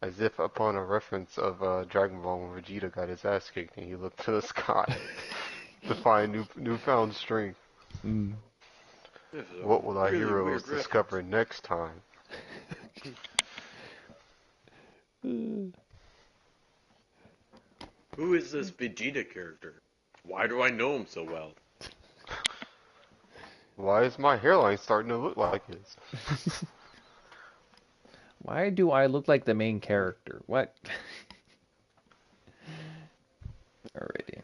as if upon a reference of Dragon Ball when Vegeta got his ass kicked and he looked to the sky to find newfound strength.
Mm.
What will our
really
heroes
weird
discover next time?
Who is this Vegeta character? Why do I know him so well?
Why is my hairline starting to look like his?
Why do I look like the main character? What? Alrighty.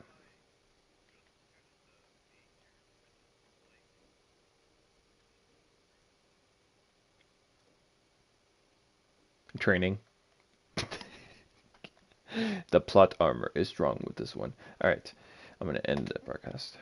Training. The plot armor is strong with this one. Alright. I'm going to end the broadcast.